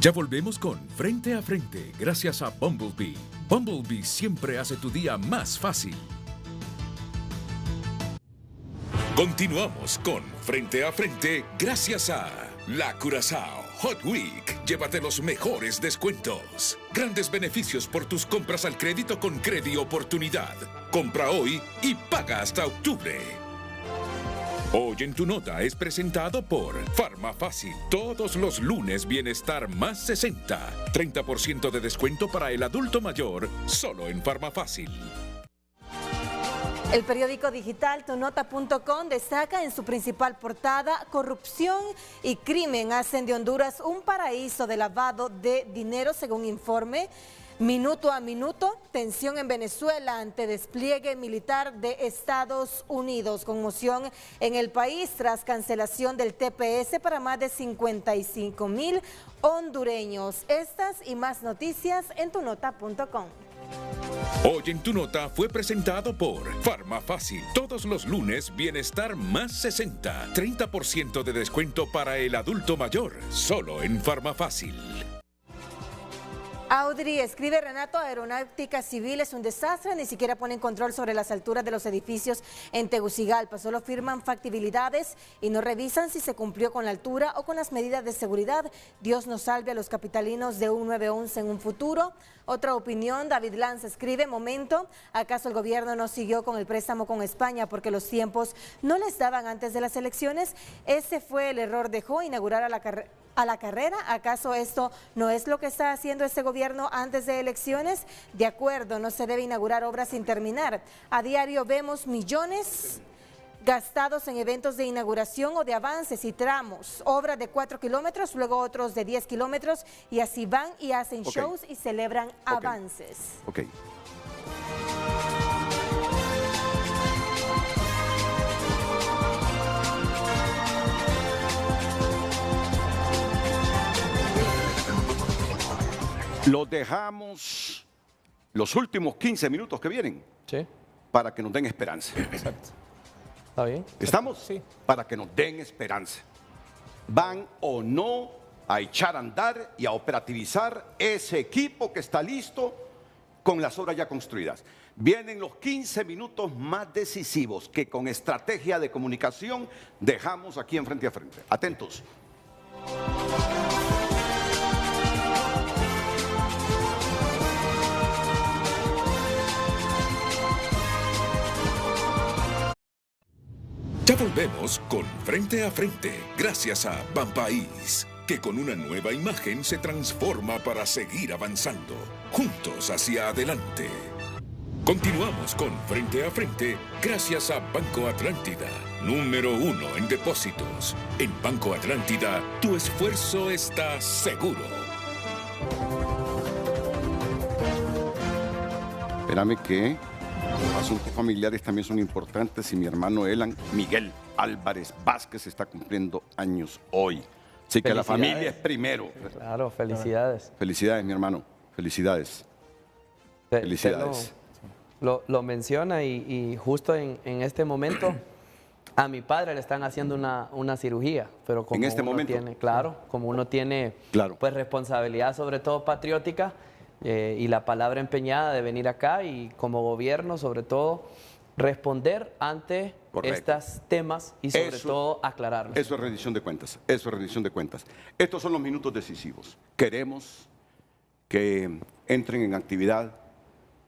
Ya volvemos con Frente a Frente, gracias a Bumblebee. Bumblebee siempre hace tu día más fácil. Continuamos con Frente a Frente, gracias a La Curazao Hot Week. Llévate los mejores descuentos. Grandes beneficios por tus compras al crédito con Credi Oportunidad. Compra hoy y paga hasta octubre. Hoy en tu nota es presentado por Farmafácil. Todos los lunes Bienestar más 60. 30% de descuento para el adulto mayor, solo en Farmafácil. El periódico digital tunota.com destaca en su principal portada: corrupción y crimen hacen de Honduras un paraíso de lavado de dinero, según informe. Minuto a minuto, tensión en Venezuela ante despliegue militar de Estados Unidos. Conmoción en el país tras cancelación del TPS para más de 55,000 hondureños. Estas y más noticias en tunota.com. Hoy en tu nota fue presentado por Farmafácil. Todos los lunes Bienestar más 60. 30% de descuento para el adulto mayor, solo en Farmafácil. Audrey escribe: Renato, aeronáutica civil es un desastre, ni siquiera ponen control sobre las alturas de los edificios en Tegucigalpa, solo firman factibilidades y no revisan si se cumplió con la altura o con las medidas de seguridad. Dios nos salve a los capitalinos de un 911 en un futuro. Otra opinión, David Lanz escribe: momento, ¿acaso el gobierno no siguió con el préstamo con España porque los tiempos no les daban antes de las elecciones? Ese fue el error, dejó inaugurar a la carrera. ¿Acaso esto no es lo que está haciendo este gobierno antes de elecciones? De acuerdo, no se debe inaugurar obras sin terminar. A diario vemos millones gastados en eventos de inauguración o de avances y tramos, obras de 4 kilómetros, luego otros de 10 kilómetros, y así van y hacen shows y celebran avances. Los dejamos los últimos 15 minutos que vienen para que nos den esperanza. Exacto. ¿Está bien? ¿Estamos? Sí. Para que nos den esperanza. ¿Van o no a echar a andar y a operativizar ese equipo que está listo con las obras ya construidas? Vienen los 15 minutos más decisivos que con estrategia de comunicación dejamos aquí en Frente a Frente. Atentos. volvemos con Frente a Frente, gracias a Banpaís, que con una nueva imagen se transforma para seguir avanzando, juntos hacia adelante. Continuamos con Frente a Frente, gracias a Banco Atlántida, número 1 en depósitos. En Banco Atlántida, tu esfuerzo está seguro. Espérame que los asuntos familiares también son importantes y mi hermano Miguel Álvarez Vázquez está cumpliendo años hoy. Así que la familia es primero. Claro, felicidades. Felicidades, mi hermano. Felicidades. Felicidades. Lo menciona y justo en este momento a mi padre le están haciendo una cirugía, pero como ¿En este uno momento? tiene, claro, como uno tiene pues responsabilidad sobre todo patriótica y la palabra empeñada de venir acá y como gobierno sobre todo responder ante estos temas y sobre todo aclararlos. Eso es rendición de cuentas, eso es rendición de cuentas. Estos son los minutos decisivos. Queremos que entren en actividad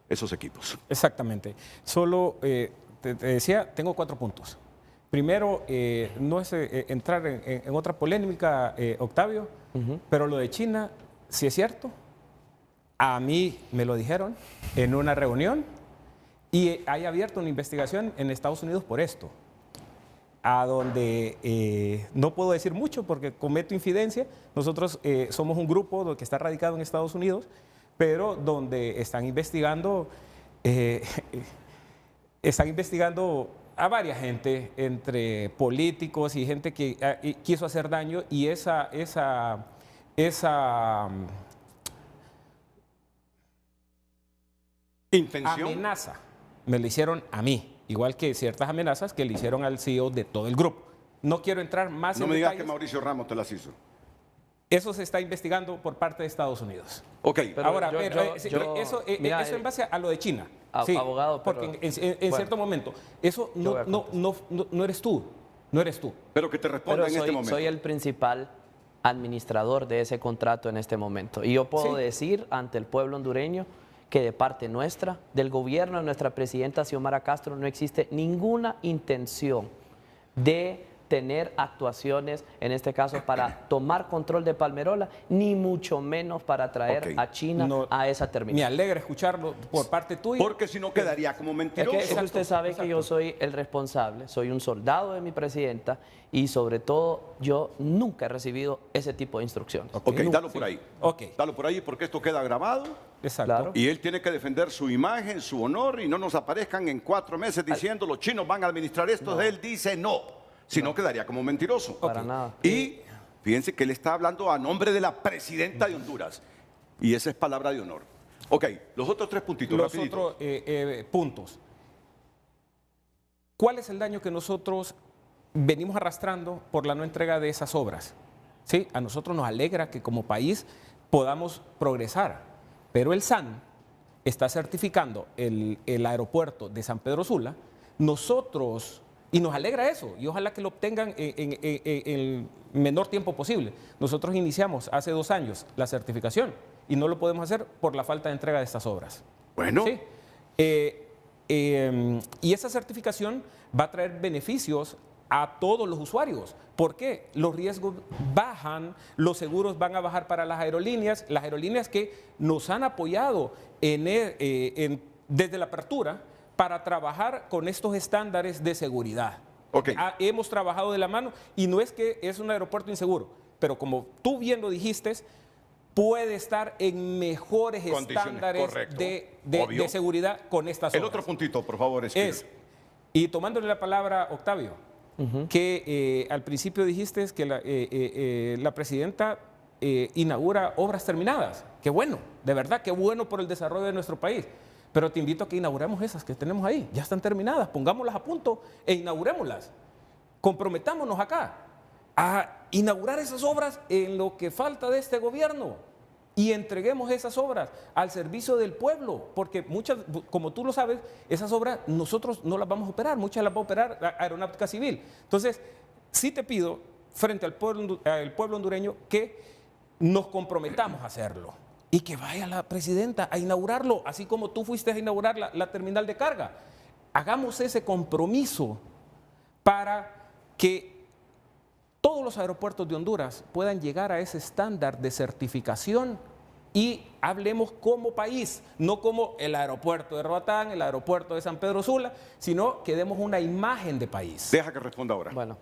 esos equipos. Exactamente. Solo, te decía, tengo 4 puntos. Primero, no es entrar en otra polémica, Octavio, pero lo de China, sí es cierto. A mí me lo dijeron en una reunión y hay abierto una investigación en Estados Unidos por esto, a donde no puedo decir mucho porque cometo infidencia. Nosotros somos un grupo que está radicado en Estados Unidos, pero donde están investigando a varias gente, entre políticos y gente que quiso hacer daño, y esa intención, amenaza me la hicieron a mí, igual que ciertas amenazas que le hicieron al CEO de todo el grupo. No quiero entrar más en No me digas detalles. que Mauricio Ramos te las hizo. Eso se está investigando por parte de Estados Unidos. Ok. Pero ahora, eso en base a lo de China. Sí, abogado, pero, porque en cierto momento, eso no eres tú. No eres tú. Pero que te responda en este momento. Soy el principal administrador de ese contrato en este momento. Y yo puedo decir ante el pueblo hondureño que de parte nuestra, del gobierno de nuestra presidenta Xiomara Castro, no existe ninguna intención de tener actuaciones, en este caso, para tomar control de Palmerola, ni mucho menos para traer a China a esa terminal. Me alegra escucharlo por parte tuya. Porque si no quedaría como mentiroso. Es que usted sabe que yo soy el responsable, soy un soldado de mi presidenta y sobre todo yo nunca he recibido ese tipo de instrucciones. Ok, dalo por ahí. Dalo por ahí porque esto queda grabado. Exacto. Claro. Y él tiene que defender su imagen, su honor y no nos aparezcan en 4 meses diciendo los chinos van a administrar esto. Él dice no. Si no, quedaría como mentiroso. Para nada. Y fíjense que él está hablando a nombre de la presidenta de Honduras. Y esa es palabra de honor. Ok, los otros 3 puntitos. Los rapidito. otros puntos. ¿Cuál es el daño que nosotros venimos arrastrando por la no entrega de esas obras? ¿Sí? A nosotros nos alegra que como país podamos progresar, pero el SAN está certificando el aeropuerto de San Pedro Sula. Nosotros... Y nos alegra eso, y ojalá que lo obtengan en el menor tiempo posible. Nosotros iniciamos hace 2 años la certificación y no lo podemos hacer por la falta de entrega de estas obras. Bueno. ¿Sí? Y esa certificación va a traer beneficios a todos los usuarios. ¿Por qué? Los riesgos bajan, los seguros van a bajar para las aerolíneas que nos han apoyado desde la apertura para trabajar con estos estándares de seguridad. Hemos trabajado de la mano y no es que es un aeropuerto inseguro, pero como tú bien lo dijiste, puede estar en mejores estándares de seguridad con estas obras. El otro puntito, por favor, y tomándole la palabra, Octavio, que al principio dijiste que la presidenta inaugura obras terminadas. Qué bueno, de verdad, qué bueno por el desarrollo de nuestro país. Pero te invito a que inauguremos esas que tenemos ahí. Ya están terminadas, pongámoslas a punto e inaugurémoslas. Comprometámonos acá a inaugurar esas obras en lo que falta de este gobierno y entreguemos esas obras al servicio del pueblo, porque muchas, como tú lo sabes, esas obras nosotros no las vamos a operar, muchas las va a operar la Aeronáutica Civil. Entonces, sí te pido, frente al pueblo hondureño, que nos comprometamos a hacerlo. Y que vaya la presidenta a inaugurarlo, así como tú fuiste a inaugurar la terminal de carga. Hagamos ese compromiso para que todos los aeropuertos de Honduras puedan llegar a ese estándar de certificación y hablemos como país, no como el aeropuerto de Roatán, el aeropuerto de San Pedro Sula, sino que demos una imagen de país. Deja que responda ahora. Bueno,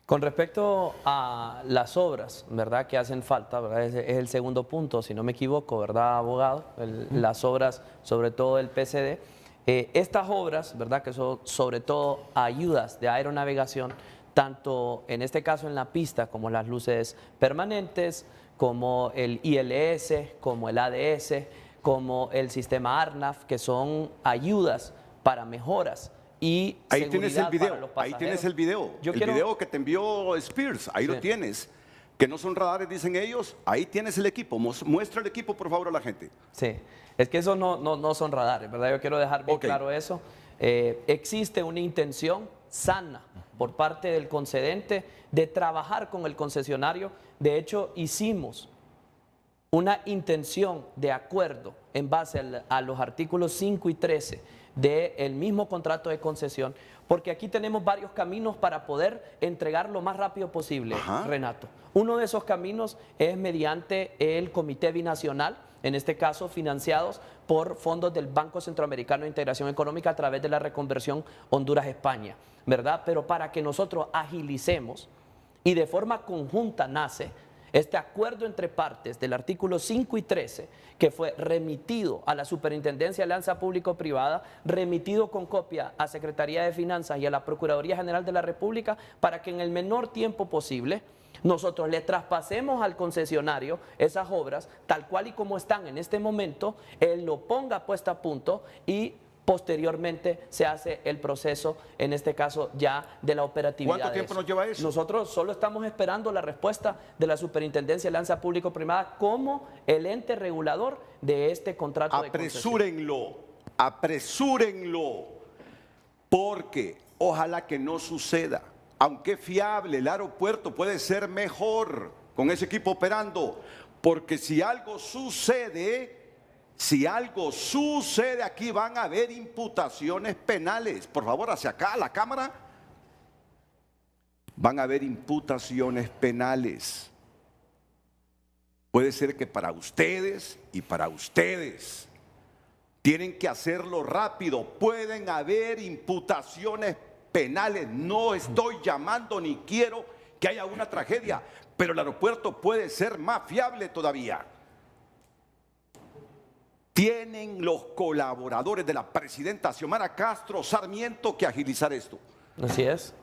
con respecto a las obras, ¿verdad?, que hacen falta, ¿verdad? Es el segundo punto, si no me equivoco, ¿verdad, abogado? Las obras, sobre todo el PCD. Estas obras, ¿verdad?, que son sobre todo ayudas de aeronavegación, tanto en este caso en la pista como las luces permanentes, como el ILS, como el ADS, como el sistema ARNAF, que son ayudas para mejoras y ahí seguridad tienes el video, para los pasajeros. ahí tienes el video, video que te envió Spears, ahí Sí. lo tienes. Que no son radares, dicen ellos, ahí tienes el equipo. Muestra el equipo, por favor, a la gente. Sí, es que esos no son radares, ¿verdad? Yo quiero dejar bien claro eso. Existe una intención sana por parte del concedente de trabajar con el concesionario. De hecho, hicimos una intención de acuerdo en base a los artículos 5 y 13 del mismo contrato de concesión, porque aquí tenemos varios caminos para poder entregar lo más rápido posible, Renato. Uno de esos caminos es mediante el Comité Binacional, en este caso financiados por fondos del Banco Centroamericano de Integración Económica a través de la reconversión Honduras-España, ¿verdad? Pero para que nosotros agilicemos y de forma conjunta nace este acuerdo entre partes del artículo 5 y 13, que fue remitido a la Superintendencia de Alianza Público-Privada, remitido con copia a Secretaría de Finanzas y a la Procuraduría General de la República, para que en el menor tiempo posible nosotros le traspasemos al concesionario esas obras, tal cual y como están en este momento, él lo ponga puesta a punto y posteriormente se hace el proceso, en este caso ya de la operatividad. ¿Cuánto tiempo nos lleva eso? Nosotros solo estamos esperando la respuesta de la Superintendencia de Alianza Público-Privada como el ente regulador de este contrato de concesión. Apresúrenlo, porque ojalá que no suceda. Aunque es fiable, el aeropuerto puede ser mejor con ese equipo operando, porque si algo sucede aquí van a haber imputaciones penales. Por favor, hacia acá, la cámara. Van a haber imputaciones penales. Puede ser que para ustedes y para ustedes tienen que hacerlo rápido. Pueden haber imputaciones penales. No estoy llamando ni quiero que haya una tragedia, pero el aeropuerto puede ser más fiable todavía. Tienen los colaboradores de la presidenta Xiomara Castro Sarmiento que agilizar esto.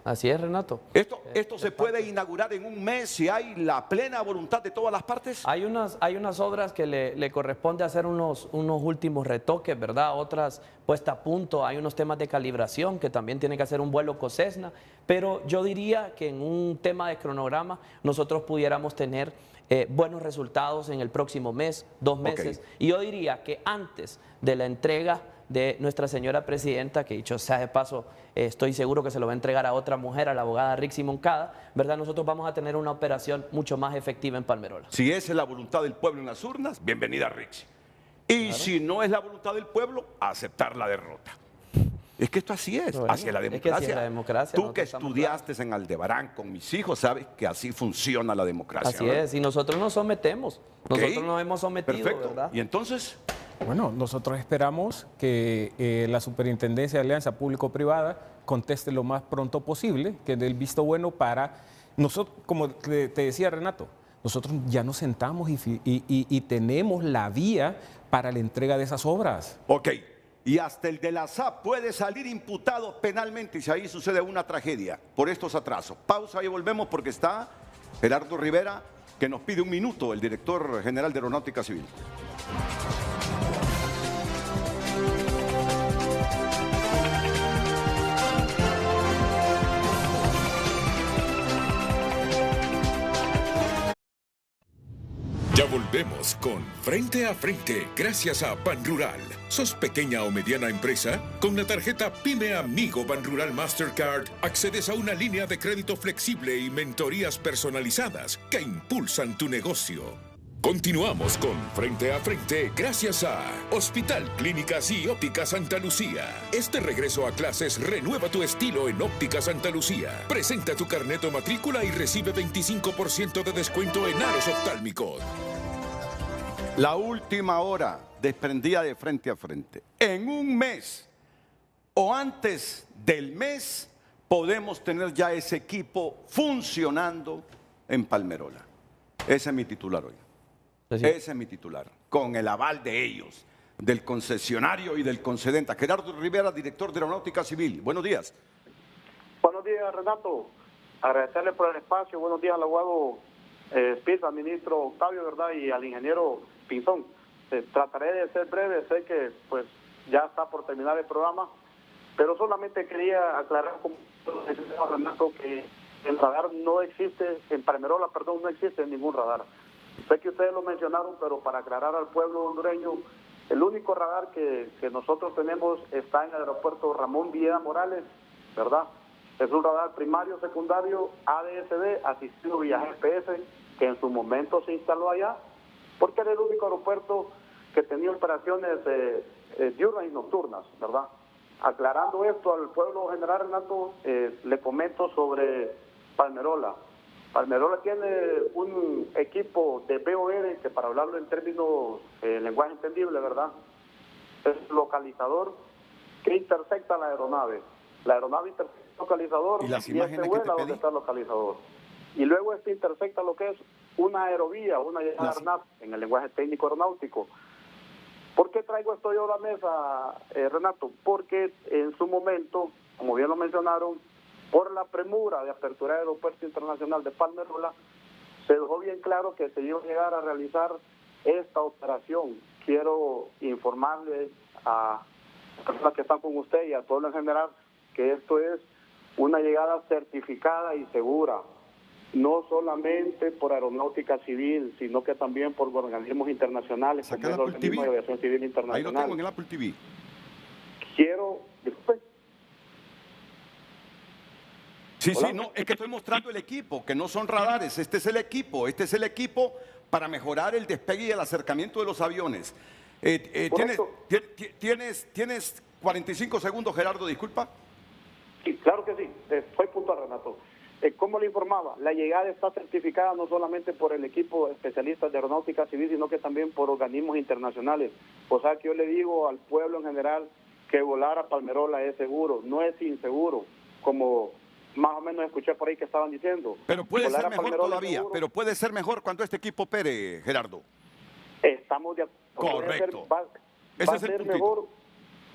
Así es, Renato. ¿Esto se puede inaugurar en un mes si hay la plena voluntad de todas las partes? Hay unas obras que le corresponde hacer unos últimos retoques, ¿verdad? Otras puesta a punto, hay unos temas de calibración que también tiene que hacer un vuelo COSESNA, pero yo diría que en un tema de cronograma nosotros pudiéramos tener buenos resultados en el próximo mes, 2 meses. Y yo diría que antes de la entrega de nuestra señora presidenta, que dicho sea de paso, estoy seguro que se lo va a entregar a otra mujer, a la abogada Rixi Moncada, ¿verdad? Nosotros vamos a tener una operación mucho más efectiva en Palmerola. Si esa es la voluntad del pueblo en las urnas, bienvenida Rixi. Y si no es la voluntad del pueblo, aceptar la derrota. Es que esto así es, Bueno, hacia la es democracia. que así es la democracia. Tú que estudiaste en Aldebarán con mis hijos, sabes que así funciona la democracia. Así ¿verdad? es, y nosotros nos sometemos. Nosotros nos hemos sometido, Perfecto. ¿verdad? ¿Y entonces? Bueno, nosotros esperamos que la Superintendencia de Alianza Público-Privada conteste lo más pronto posible, que dé el visto bueno para nosotros, como te decía Renato, nosotros ya nos sentamos y tenemos la vía para la entrega de esas obras. Ok, y hasta el de la SAP puede salir imputado penalmente si ahí sucede una tragedia por estos atrasos. Pausa y volvemos porque está Gerardo Rivera, que nos pide un minuto, el director general de Aeronáutica Civil. Ya volvemos con Frente a Frente, gracias a Ban Rural. ¿Sos pequeña o mediana empresa? Con la tarjeta Pyme Amigo Ban Rural Mastercard accedes a una línea de crédito flexible y mentorías personalizadas que impulsan tu negocio. Continuamos con Frente a Frente gracias a Hospital Clínicas y Óptica Santa Lucía. Este regreso a clases renueva tu estilo en Óptica Santa Lucía. Presenta tu carnet o matrícula y recibe 25% de descuento en aros oftálmicos. La última hora desprendida de Frente a Frente. En un mes o antes del mes podemos tener ya ese equipo funcionando en Palmerola. Ese es mi titular hoy. Ese es mi titular, con el aval de ellos, del concesionario y del concedente. Gerardo Rivera, director de Aeronáutica Civil. Buenos días. Buenos días, Renato. Agradecerle por el espacio. Buenos días al abogado Pisa, al ministro Octavio, ¿verdad? Y al ingeniero Pinzón. Trataré de ser breve. Sé que pues ya está por terminar el programa, pero solamente quería aclarar, como Renato, que el radar no existe, en Palmerola, perdón, no existe ningún radar. Sé que ustedes lo mencionaron, pero para aclarar al pueblo hondureño, el único radar que nosotros tenemos está en el aeropuerto Ramón Villeda Morales, ¿verdad? Es un radar primario, secundario, ADSB, asistido vía GPS, que en su momento se instaló allá, porque era el único aeropuerto que tenía operaciones diurnas y nocturnas, ¿verdad? Aclarando esto al pueblo general, Renato, le comento sobre Palmerola. Palmerola tiene un equipo de BOR, que para hablarlo en términos lenguaje entendible, ¿verdad? Es localizador que intersecta la aeronave. La aeronave intersecta el localizador y las imágenes vuela donde está el localizador. Y luego intersecta lo que es una aerovía, una llamada RNAV, en el lenguaje técnico aeronáutico. ¿Por qué traigo esto yo a la mesa, Renato? Porque en su momento, como bien lo mencionaron, por la premura de apertura del Aeropuerto Internacional de Palmerola, se dejó bien claro que se iba a llegar a realizar esta operación. Quiero informarle a las personas que están con usted y a todos en general que esto es una llegada certificada y segura, no solamente por Aeronáutica Civil, sino que también por organismos internacionales, como el Organismo de Aviación Civil Internacional. Ahí lo tengo en el Apple TV. Quiero... Disculpe. Sí, sí, no, es que estoy mostrando el equipo, que no son radares, este es el equipo para mejorar el despegue y el acercamiento de los aviones. ¿Tienes 45 segundos, Gerardo, disculpa? Sí, claro que sí, fue puntual, Renato. Como le informaba, la llegada está certificada no solamente por el equipo de especialistas de Aeronáutica Civil, sino que también por organismos internacionales. O sea que yo le digo al pueblo en general que volar a Palmerola es seguro, no es inseguro, como más o menos escuché por ahí que estaban diciendo. Pero puede ser mejor todavía, pero puede ser mejor cuando este equipo opere, Gerardo. Estamos de acuerdo. Correcto. Va a ser mejor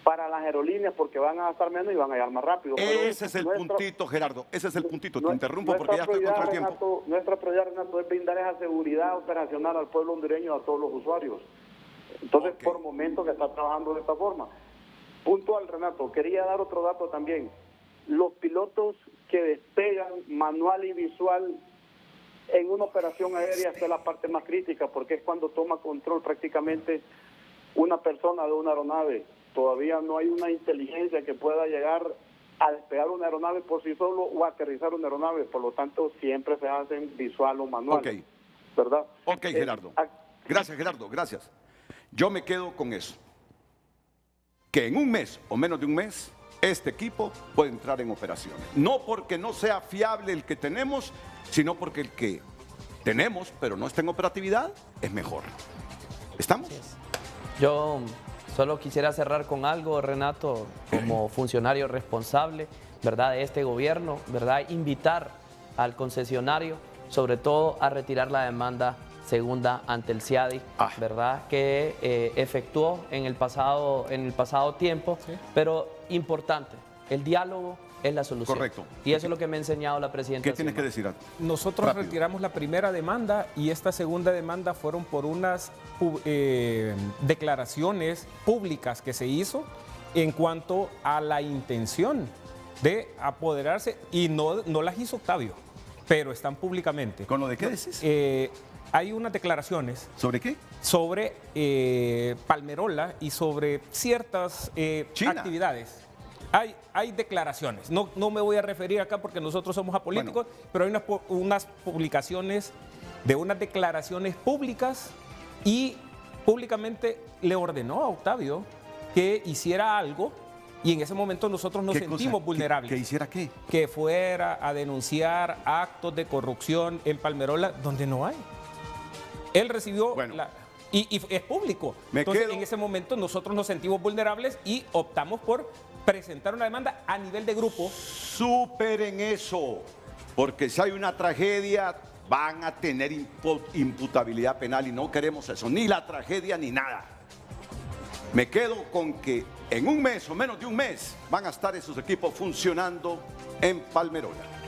para las aerolíneas porque van a gastar menos y van a llegar más rápido. Ese es el puntito, Gerardo, ese es el puntito. Te interrumpo porque ya estoy contra el tiempo. Nuestra prioridad, Renato, es brindar esa seguridad operacional al pueblo hondureño y a todos los usuarios. Entonces, por momentos que está trabajando de esta forma. Puntual, Renato, quería dar otro dato también. Los pilotos que despegan manual y visual en una operación aérea, esta es la parte más crítica, porque es cuando toma control prácticamente una persona de una aeronave. Todavía no hay una inteligencia que pueda llegar a despegar una aeronave por sí solo o aterrizar una aeronave, por lo tanto siempre se hacen visual o manual. ¿Verdad? Ok, Gerardo. Gracias, Gerardo, gracias. Yo me quedo con eso. Que en un mes o menos de un mes este equipo puede entrar en operaciones. No porque no sea fiable el que tenemos, sino porque el que tenemos, pero no está en operatividad, es mejor. ¿Estamos? Yo solo quisiera cerrar con algo, Renato, como funcionario responsable, ¿verdad?, de este gobierno, ¿verdad?, invitar al concesionario, sobre todo, a retirar la demanda segunda ante el CIADI, ¿verdad?, que efectuó en el pasado tiempo, pero importante, el diálogo es la solución. Correcto. Y eso es lo que me ha enseñado la presidenta. ¿Qué tienes que decir? Nosotros retiramos la primera demanda y esta segunda demanda fueron por unas declaraciones públicas que se hizo en cuanto a la intención de apoderarse, y no las hizo Octavio, pero están públicamente. ¿Con lo de qué decís? Hay unas declaraciones. ¿Sobre qué? Sobre Palmerola y sobre ciertas actividades. Hay declaraciones. No me voy a referir acá porque nosotros somos apolíticos, pero hay unas publicaciones de unas declaraciones públicas y públicamente le ordenó a Octavio que hiciera algo y en ese momento nosotros nos sentimos vulnerables. ¿Que hiciera qué? Que fuera a denunciar actos de corrupción en Palmerola donde no hay. Él recibió y es público. Entonces en ese momento nosotros nos sentimos vulnerables y optamos por presentar una demanda a nivel de grupo. Superen eso, porque si hay una tragedia van a tener imputabilidad penal y no queremos eso, ni la tragedia ni nada. Me quedo con que en un mes o menos de un mes van a estar esos equipos funcionando en Palmerola.